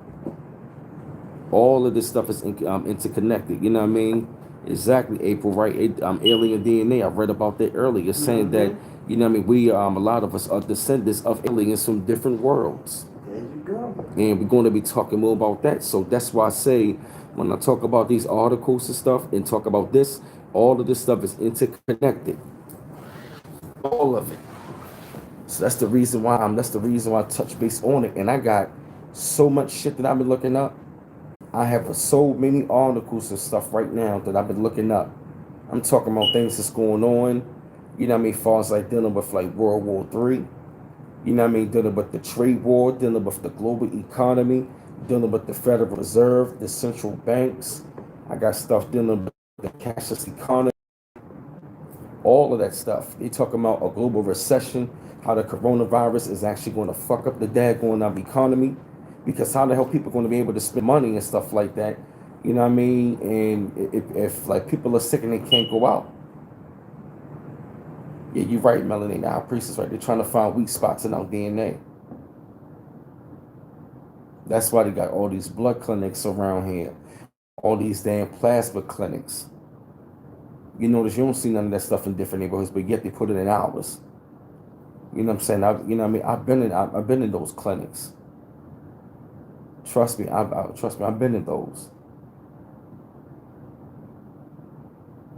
All of this stuff is interconnected. You know what I mean? Exactly, April. Right? Alien DNA. I read about that earlier, saying that Mm-hmm. we a lot of us are descendants of aliens from different worlds, There you go. and we're going to be talking more about that. So that's why I say when I talk about these articles and stuff, and talk about this, all of this stuff is interconnected. All of it. So that's the reason why I touch base on it, and I got so much shit that I've been looking up. I have so many articles and stuff right now that I've been looking up. I'm talking about things that's going on. Far as like dealing with like World War III. Dealing with the trade war, dealing with the global economy, dealing with the Federal Reserve, the central banks. I got stuff dealing with the cashless economy, all of that stuff. They talking about a global recession, how the coronavirus is actually going to fuck up the daggone economy, because how the hell people going to be able to spend money and stuff like that? You know what I mean? And if like people are sick and they can't go out. Yeah, you're right, Melanie. The high priest is right. They're trying to find weak spots in our DNA. That's why they got all these blood clinics around here, all these damn plasma clinics. You notice you don't see none of that stuff in different neighborhoods, but yet they put it in ours. You know what I'm saying? I've been in those clinics. Trust me. I've been in those.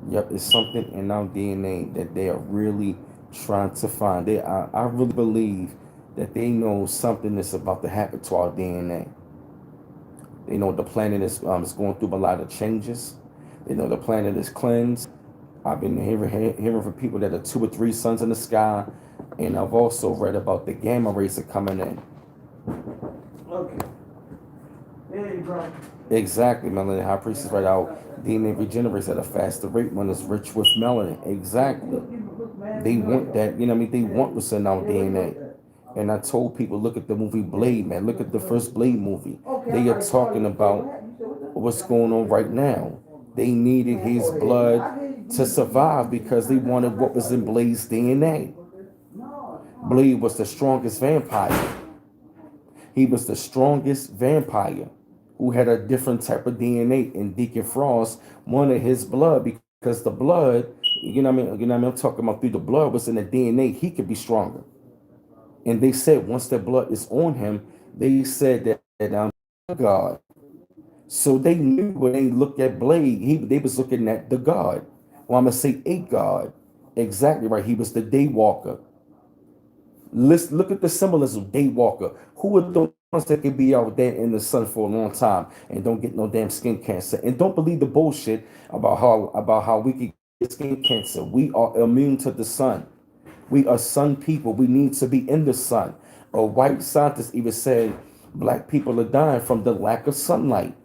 Yep, it's something in our DNA that they are really trying to find. I really believe that they know something that's about to happen to our DNA. They know the planet is going through a lot of changes. They know the planet is cleansed. I've been hearing from people that are two or three suns in the sky, and I've also read about the gamma rays are coming in. Okay. There you go. Exactly, melanin. High priest is right out. DNA regenerates at a faster rate when it's rich with melanin. Exactly. They want that, they want what's in our DNA. And I told people, look at the movie Blade, man. Look at the first Blade movie. They are talking about what's going on right now. They needed his blood to survive because they wanted what was in Blade's DNA. Blade was the strongest vampire. He was the strongest vampire. who had a different type of DNA, and Deacon Frost wanted his blood because the blood, I'm talking about through the blood was in the DNA, he could be stronger. And they said once that blood is on him, they said that God. So they knew when they looked at Blade, they was looking at the God. Well, I'm gonna say a God. Exactly right. He was the day walker. Let's look at the symbolism. Day walker. Who are the ones that can be out there in the sun for a long time and don't get no damn skin cancer? And don't believe the bullshit about how we can get skin cancer. We are immune to the sun. We are sun people. We need to be in the sun. A white scientist even said black people are dying from the lack of sunlight.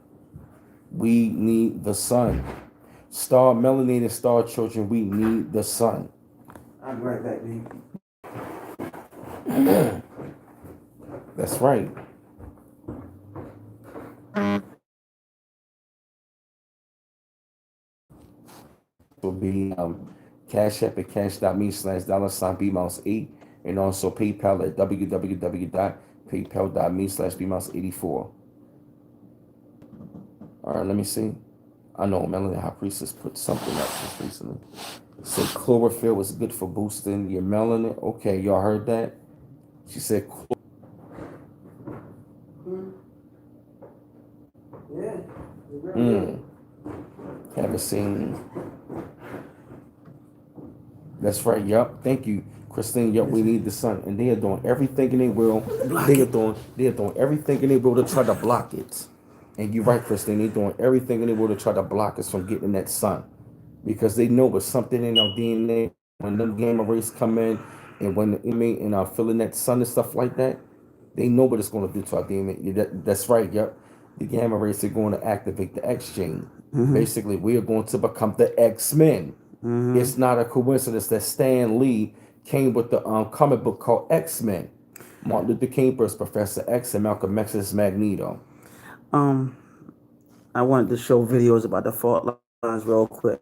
We need the sun. Star melanated star children, we need the sun. I'll be right back, dude. That's right. Will be Cash App at cash.me/$B-Mouse8 and also PayPal at www.paypal.me/BMouse84. All right, let me see. I know Melanie High Priestess put something up just recently. Said chlorophyll was good for boosting your melanin. Okay, y'all heard that? She said, Yeah. haven't seen. That's right. Yup. Thank you, Christine. Yup. We need the sun, and they are doing everything in their will. They are doing everything in their will to try to block it. And you're right, Christine. They're doing everything in their will to try to block us from getting that sun, because they know it's something in our DNA. When them gamma rays come in, and when the enemy and are feeling that sun and stuff like that, they know what it's going to do to our DNA. That's right. Yep. The gamma rays are going to activate the X gene. Basically, we are going to become the X-Men. It's not a coincidence that Stan Lee came with the comic book called X-Men. Martin Luther King versus Professor X and Malcolm X's Magneto. I wanted to show videos about the fault lines real quick.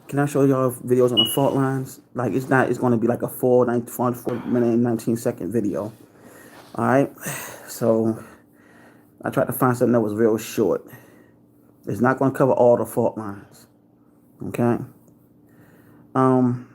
Can I show y'all videos on the fault lines? Like it's going to be like a 4 minute and 19-second video. All right. So I tried to find something that was real short. It's not going to cover all the fault lines. Okay. One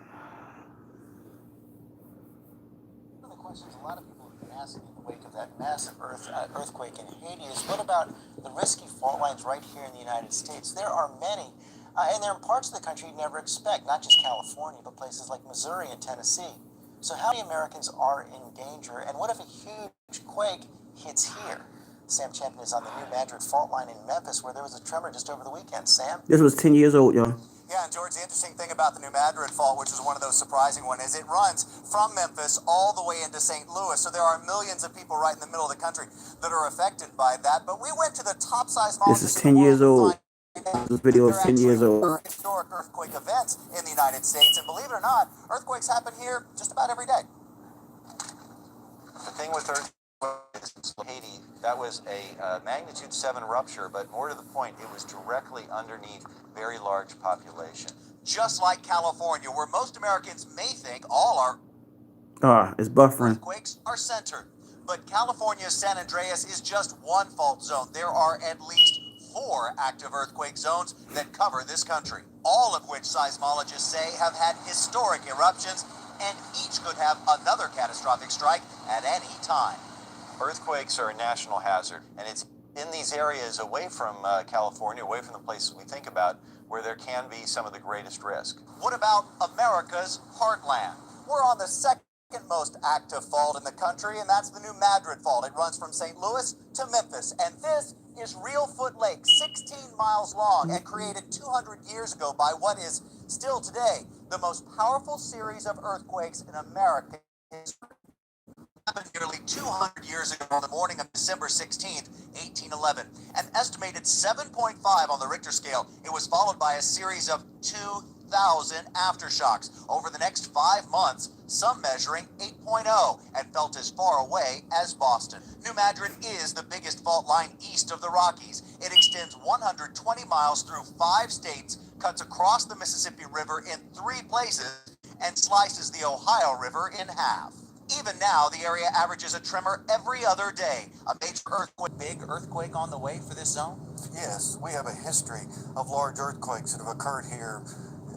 of the questions a lot of people have been asking in the wake of that massive earthquake in Haiti is, what about the risky fault lines right here in the United States? There are many, and they're in parts of the country you'd never expect, not just California, but places like Missouri and Tennessee. So how many Americans are in danger, and what if a huge quake hits here? Sam Champion is on the New Madrid fault line in Memphis, where there was a tremor just over the weekend. Sam? This was 10 years old, y'all. Yeah, and George, the interesting thing about the New Madrid fault, which is one of those surprising ones, is it runs from Memphis all the way into St. Louis. So there are millions of people right in the middle of the country that are affected by that. But we went to the top seismologist. This is 10 years old. This video is 10 years old. Historic earthquake events in the United States. And believe it or not, earthquakes happen here just about every day. The thing with earthquakes, Haiti, that was a magnitude 7 rupture, but more to the point, it was directly underneath very large population. Just like California, where most Americans may think all our It's buffering. earthquakes are centered. But California's San Andreas is just one fault zone. There are at least 4 active earthquake zones that cover this country, all of which seismologists say have had historic eruptions, and each could have another catastrophic strike at any time. Earthquakes are a national hazard, and it's in these areas away from California, away from the places we think about, where there can be some of the greatest risk. What about America's heartland? We're on the second most active fault in the country, and that's the New Madrid Fault. It runs from St. Louis to Memphis, and this is Reelfoot Lake, 16 miles long, and created 200 years ago by what is still today the most powerful series of earthquakes in American history. Happened nearly 200 years ago on the morning of December 16th, 1811. An estimated 7.5 on the Richter scale, it was followed by a series of 2,000 aftershocks. Over the next 5 months, some measuring 8.0 and felt as far away as Boston. New Madrid is the biggest fault line east of the Rockies. It extends 120 miles through 5 states, cuts across the Mississippi River in 3 places, and slices the Ohio River in half. Even now, the area averages a tremor every other day. A major earthquake, big earthquake on the way for this zone? Yes, we have a history of large earthquakes that have occurred here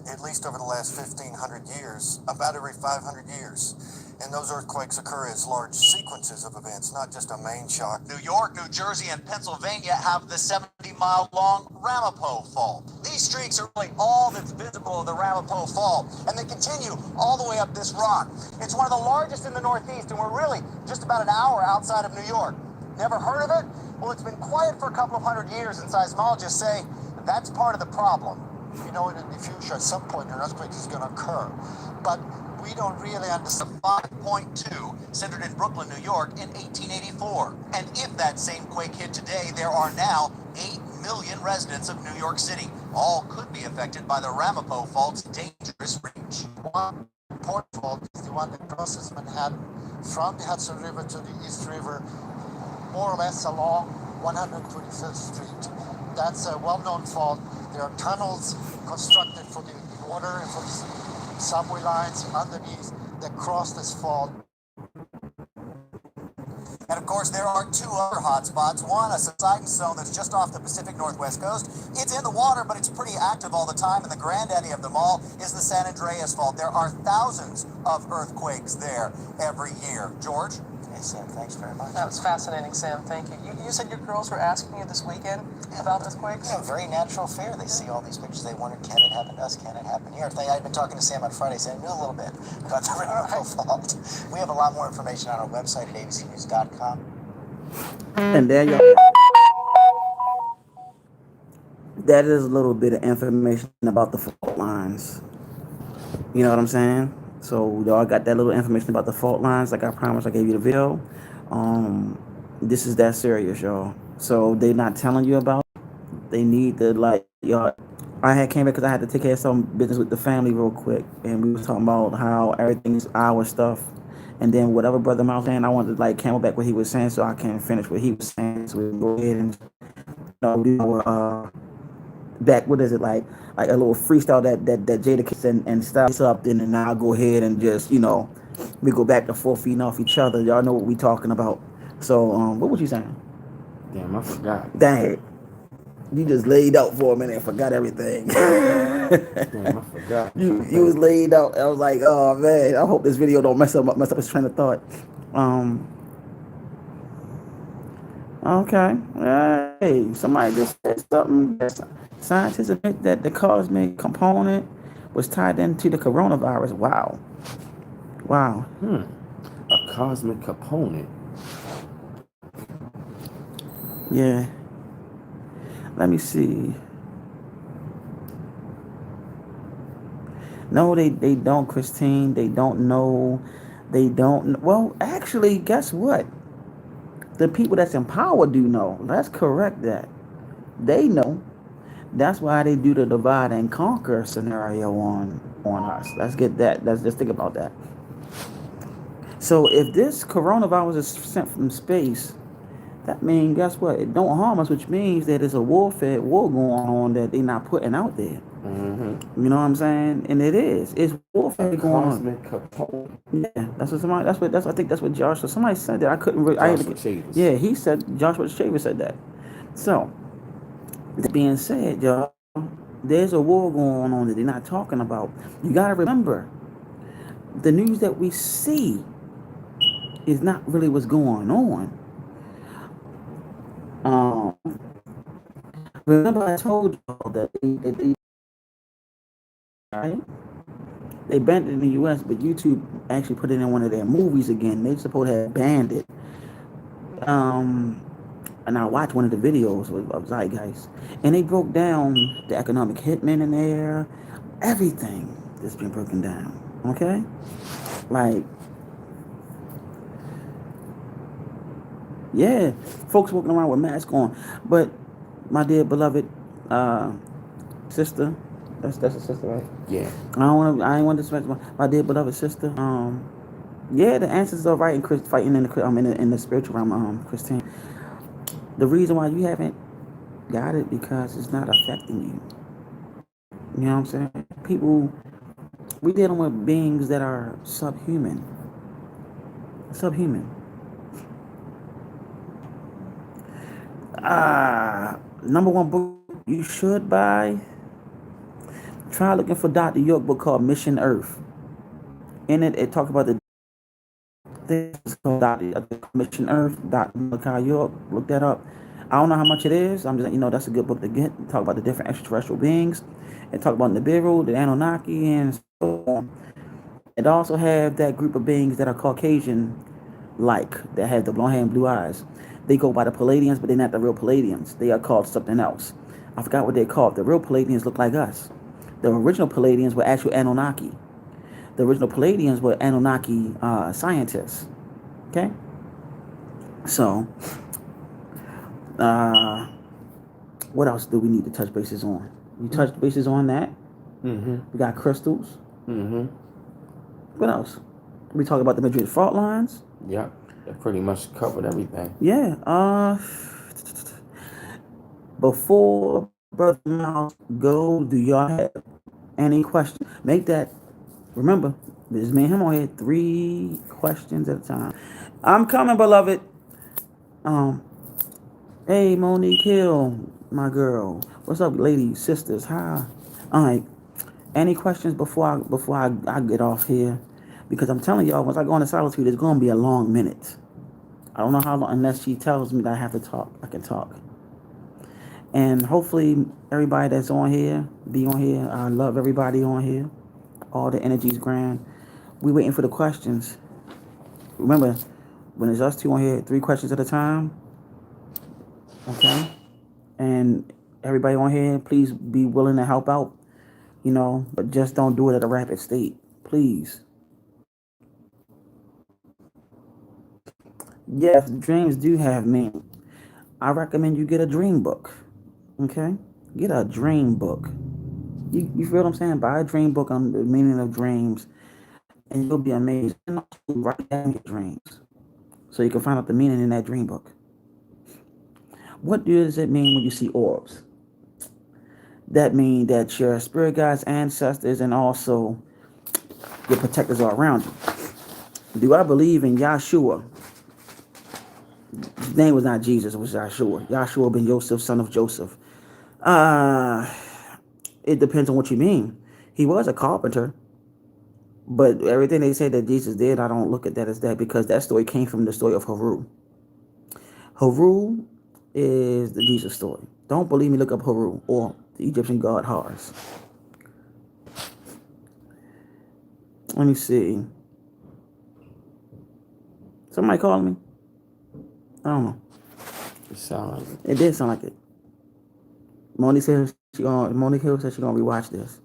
at least over the last 1,500 years, about every 500 years. And those earthquakes occur as large sequences of events, not just a main shock. New York, New Jersey, and Pennsylvania have the 70-mile-long Ramapo Fault. These streaks are really all that's visible of the Ramapo Fault, and they continue all the way up this rock. It's one of the largest in the Northeast, and we're really just about an hour outside of New York. Never heard of it? Well, it's been quiet for a couple of hundred years, and seismologists say that's part of the problem. You know, in the future, at some point, an earthquake is going to occur. But we don't really understand. 5.2 centered in Brooklyn, New York in 1884. And if that same quake hit today, there are now 8 million residents of New York City. All could be affected by the Ramapo Fault's dangerous reach. One important fault is the one that crosses Manhattan from the Hudson River to the East River, more or less along 125th Street. That's a well-known fault. There are tunnels constructed for the water and for the subway lines underneath that cross this fault. And of course, there are two other hotspots. One, a subsidence zone that's just off the Pacific Northwest coast. It's in the water, but it's pretty active all the time. And the granddaddy of them all is the San Andreas Fault. There are thousands of earthquakes there every year. George? Hey, Sam, thanks very much. That was fascinating, Sam. Thank you. You said your girls were asking you this weekend about earthquakes? Yeah, very natural fear. They see all these pictures. They wonder, can it happen to us? Can it happen here? I'd been talking to Sam on Friday, saying I knew a little bit about the Ramapo Fault. We have a lot more information on our website at abcnews.com. And there you go. That is a little bit of information about the fault lines. You know what I'm saying? So y'all got that little information about the fault lines. Like I promised, I gave you the video. This is that serious, y'all. So they not telling you about it. They need to, like, y'all. I had came back because I had to take care of some business with the family real quick, and we was talking about how everything's our stuff. And then whatever Brother Mouse saying, I wanted to like camel back what he was saying so I can finish what he was saying. So we can go ahead and do our back. What is it like a little freestyle that Jada kicks and styles up. Then I'll go ahead and just we go back to 4 feet off each other. Y'all know what we talking about. So what was you saying? Damn, I forgot. Dang it. You just laid out for a minute and forgot everything. Damn, I forgot. You was laid out. I was like, oh man, I hope this video don't mess up his train of thought. Okay. Hey, somebody just said something. Scientists admit that the cosmic component was tied into the coronavirus. Wow. A cosmic component. Yeah. Let me see. No, they don't, Christine. They don't know. They don't. Well, actually, guess what? The people that's in power do know. Let's correct that. They know. That's why they do the divide and conquer scenario on us. Let's get that. Let's just think about that. So if this coronavirus is sent from space, that means, guess what? It don't harm us, which means that there's a war going on that they're not putting out there. Mm-hmm. You know what I'm saying? And it is. It's warfare going on. Cosmic component. Yeah, I think that's what Joshua. Somebody said that. I couldn't really. Joshua he said Joshua Shaver said that. So, that being said, y'all, there's a war going on that they're not talking about. You gotta remember, the news that we see is not really what's going on. Remember I told y'all that they banned it in the U.S., but YouTube actually put it in one of their movies again. They supposed to have banned it. And I watched one of the videos of Zeitgeist, and they broke down the economic hitmen in there, everything that's been broken down. Okay, like, yeah, folks walking around with masks on. But my dear beloved sister, that's a sister, right? Yeah. I ain't want to disrespect my dear beloved sister. Yeah, the answers are right in fighting in the spiritual realm, Christine. The reason why you haven't got it because it's not affecting you. You know what I'm saying? People, we dealing with beings that are subhuman. Subhuman. Number one book you should buy. Try looking for Dr. York book called Mission Earth. In it, it talks about the things called Dr. Mission Earth, Dr. Malachi York. Look that up. I don't know how much it is. I'm just, that's a good book to get. Talk about the different extraterrestrial beings. It talk about Nibiru, the Anunnaki, and so on. It also have that group of beings that are Caucasian, that have the blonde hair and blue eyes. They go by the Palladians, but they're not the real Palladians. They are called something else. I forgot what they're called. The real Palladians look like us. The original Palladians were actual Anunnaki. The original Palladians were Anunnaki scientists. Okay? So, what else do we need to touch bases on? You touched bases on that. Mm-hmm. We got crystals. Mm-hmm. What else? We talk about the Madrid fault lines. Yep. That pretty much covered everything. Yeah. Before Brother Miles go, do y'all have any questions? Make that. Remember, there's me and him on here. 3 questions at a time. I'm coming, beloved. Hey, Monique Hill, my girl. What's up, ladies, sisters? Hi. All right. Any questions before I get off here? Because I'm telling y'all, once I go into solitude, it's gonna be a long minute. I don't know how long, unless she tells me that I have to talk. I can talk. And hopefully everybody that's on here, be on here. I love everybody on here. All the energy's grand. We waiting for the questions. Remember, when it's us two on here, 3 questions at a time. Okay? And everybody on here, please be willing to help out. But just don't do it at a rapid state. Please. Yes, dreams do have meaning. I recommend you get a dream book. Okay? Get a dream book. You feel what I'm saying? Buy a dream book on the meaning of dreams, and you'll be amazed. And also write down your dreams so you can find out the meaning in that dream book. What does it mean when you see orbs? That means that your spirit guides, ancestors, and also your protectors are around you. Do I believe in Yahshua? His name was not Jesus, it was Yahshua. Yahshua ben Yosef, son of Joseph. It depends on what you mean. He was a carpenter, but everything they say that Jesus did, I don't look at that as that, because that story came from the story of Haru. Haru is the Jesus story. Don't believe me, look up Haru, or the Egyptian god Horus. Let me see. Somebody calling me? I don't know. It sounds like it. It did sound like it. Monique Hill said she's gonna rewatch this.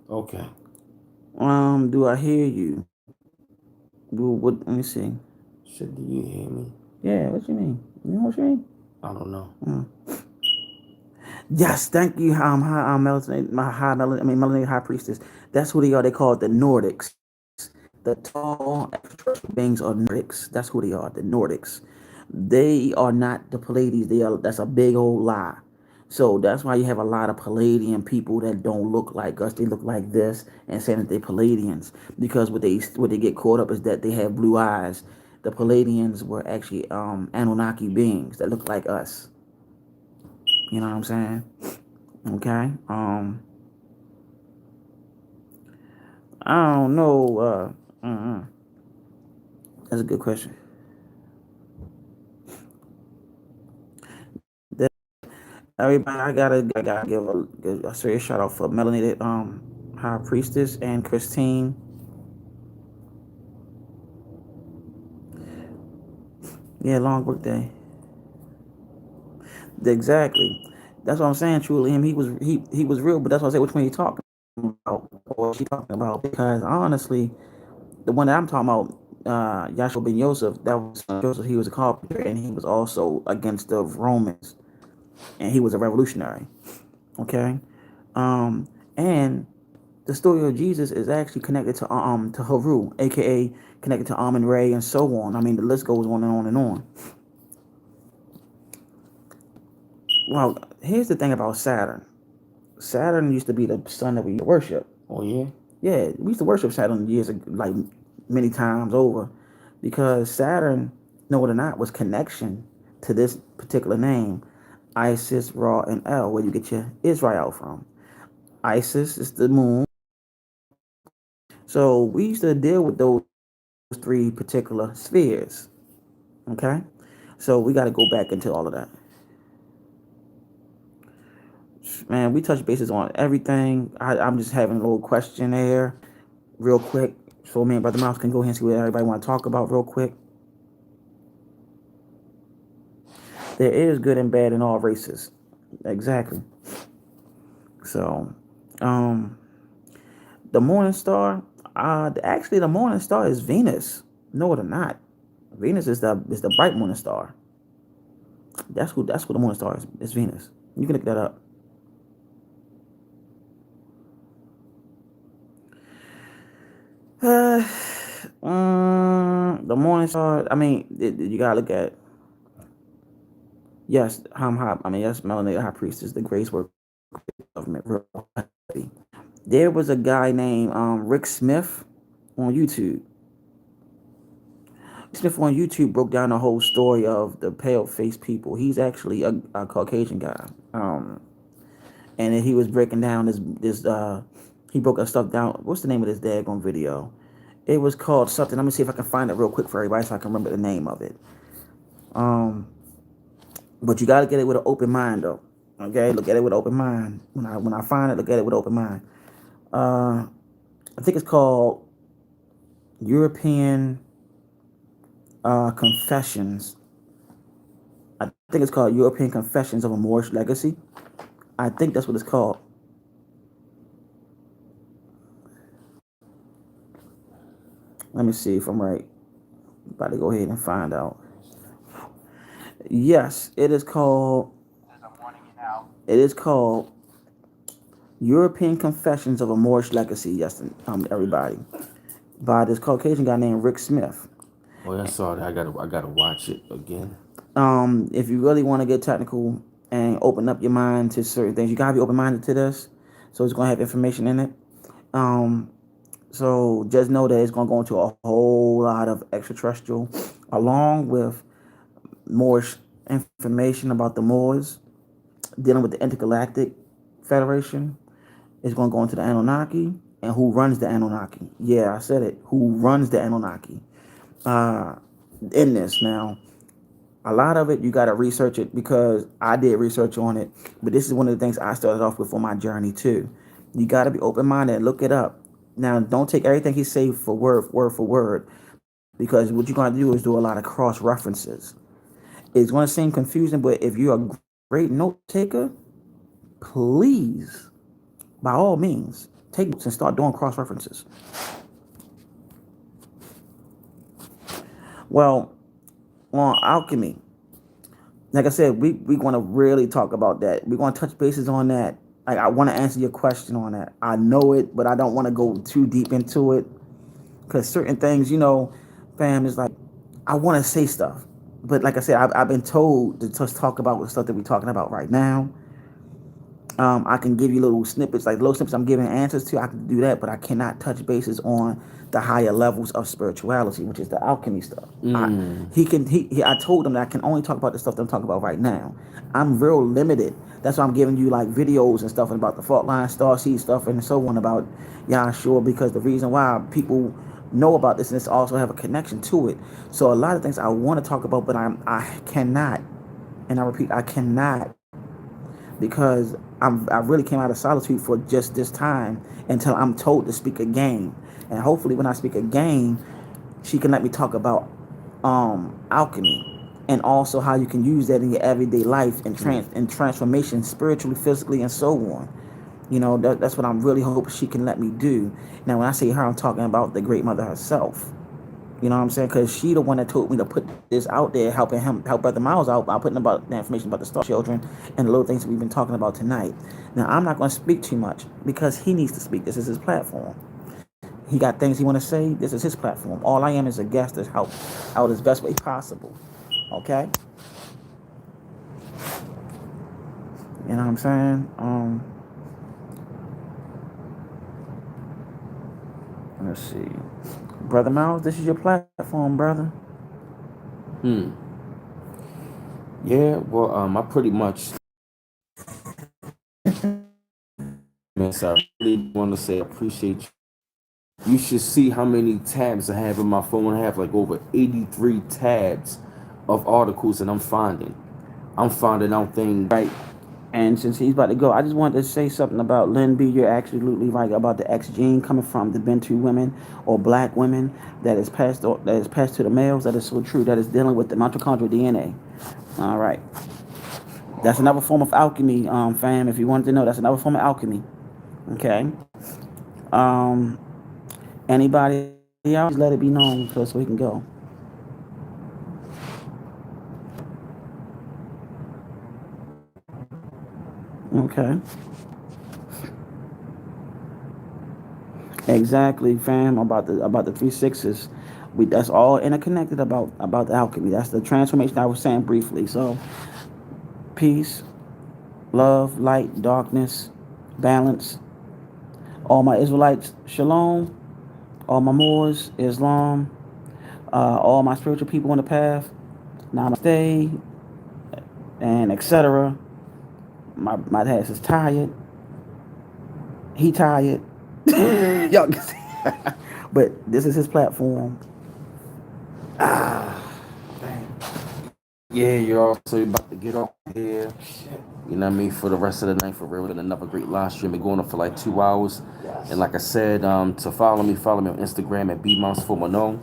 Okay. Do I hear you? What? Let me see. Shit, do you hear me? Yeah, what you mean? You know what you mean? I don't know. Yes, thank you. Melanie High Priestess. That's who they are. They call it the Nordics. The tall extraterrestrial beings are Nordics. That's who they are. The Nordics. They are not the Palladians. That's a big old lie. So that's why you have a lot of Palladian people that don't look like us. They look like this and saying that they're Palladians, because what they get caught up is that they have blue eyes. The Palladians were actually Anunnaki beings that look like us. You know what I'm saying? Okay. I don't know. That's a good question. Everybody, I gotta give a serious shout out for Melanated High Priestess and Christine. Yeah, long birthday. Exactly. That's what I'm saying. Truly, him. He was real, but that's what I say. Which one you talking about, or she talking about? Because honestly, the one that I'm talking about, Yahshua ben Yosef, that was Joseph. He was a carpenter, and he was also against the Romans, and he was a revolutionary. Okay, and the story of Jesus is actually connected to Haru, aka connected to Amun Re, and so on. I mean, the list goes on and on and on. Well, here's the thing about Saturn. Saturn used to be the sun that we worship. Oh yeah. Yeah, we used to worship Saturn years like many times over. because Saturn, know it or not, was connection to this particular name, Isis, Ra, and El, where you get your Israel from. Isis is the moon. So we used to deal with those three particular spheres. Okay? So we got to go back into all of that. Man, we touch bases on everything. I'm just having a little questionnaire real quick. So me and Brother Mouse can go ahead and see what everybody want to talk about real quick. There is good and bad in all races. Exactly. So, the morning star, actually the morning star is Venus. No, it or not. Venus is the bright morning star. That's who the morning star is. It's Venus. You can look that up. The morning star. I mean, you gotta look at. Yes, I mean, yes, Melanated High Priestess, the grace work government. There was a guy named Rick Smith on YouTube. Smith on YouTube broke down the whole story of the pale faced people. He's actually a Caucasian guy. And then he was breaking down this he broke that stuff down. What's the name of this daggone video? It was called something. Let me see if I can find it real quick for everybody so I can remember the name of it. But you gotta get it with an open mind though. Okay, look at it with an open mind. When I find it, look at it with an open mind. I think it's called European Confessions. I think it's called European Confessions of a Moorish Legacy. I think that's what it's called. Let me see if I'm right. About to go ahead and find out. Yes, it is called. It is called European Confessions of a Moorish Legacy. Yes, everybody, by this Caucasian guy named Rick Smith. Oh, I saw that. I gotta watch it again. If you really want to get technical and open up your mind to certain things, you gotta be open minded to this. So it's gonna have information in it. So just know that it's gonna go into a whole lot of extraterrestrial, along with Moorish information about the Moors, dealing with the Intergalactic Federation. It's gonna go into the Anunnaki and who runs the Anunnaki. Yeah, I said it. Who runs the Anunnaki? In this now. A lot of it, you got to research it because I did research on it. But this is one of the things I started off with on my journey too. You got to be open-minded and look it up. Now, don't take everything he say for word for word, because what you're going to do is do a lot of cross-references. It's going to seem confusing, but if you're a great note taker, please, by all means, take notes and start doing cross-references. Well, on alchemy, like I said, we want to really talk about that. We're going to touch bases on that. Like, I want to answer your question on that. I know it, but I don't want to go too deep into it because certain things, fam, is like I want to say stuff, but like I said, I've been told to just talk about the stuff that we're talking about right now. I can give you little snippets, like little snippets I'm giving answers to. I can do that, but I cannot touch bases on the higher levels of spirituality, which is the alchemy stuff. I told him that I can only talk about the stuff that I'm talking about right now. I'm real limited. That's why I'm giving you like videos and stuff about the fault line, starseed stuff, and so on about Yahshua, because the reason why people know about this and this also have a connection to it. So a lot of things I want to talk about, but I cannot, and I repeat, I cannot, because I really came out of solitude for just this time until I'm told to speak again. And hopefully when I speak again, she can let me talk about alchemy and also how you can use that in your everyday life and transformation spiritually, physically, and so on. That's what I'm really hoping she can let me do. Now, when I say her, I'm talking about the Great Mother herself. You know what I'm saying? Because she the one that told me to put this out there, help Brother Miles out by putting about the information about the star children and the little things that we've been talking about tonight. Now, I'm not going to speak too much because he needs to speak. This is his platform. He got things he want to say. This is his platform. All I am is a guest to help out as best way possible. Okay? You know what I'm saying? Let's see. Brother Miles, this is your platform, brother. Hmm. Yeah. Well, I pretty much. Man, so I really want to say I appreciate you. You should see how many tabs I have in my phone. I have like over 83 tabs of articles that I'm finding. I'm finding out things. Right. And since he's about to go, I just wanted to say something about Lynn B. You're absolutely right about the X gene coming from the Bantu women or black women that is passed to the males. That is so true. That is dealing with the mitochondrial DNA. All right. That's another form of alchemy, fam. If you wanted to know, that's another form of alchemy. Okay. Um, anybody else? Let it be known so we can go. Okay. Exactly, fam. About the 3 6s. That's all interconnected about the alchemy. That's the transformation I was saying briefly. So peace, love, light, darkness, balance. All my Israelites, shalom. All my Moors, Islam. All my spiritual people on the path, namaste, and etc. My dad is tired. He tired. Y'all can see. But this is his platform. Yeah, you're also about to get off here. You know what I mean? For the rest of the night, for real. And another great live stream. Been going on for like 2 hours. And like I said, to follow me on Instagram at bmouse410.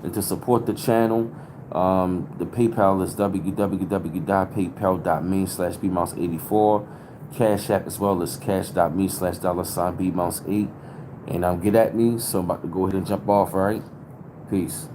And to support the channel, the PayPal is www.paypal.me/bmouse84. Cash App as well as cash.me/$bmouse8. And get at me. So I'm about to go ahead and jump off, all right? Peace.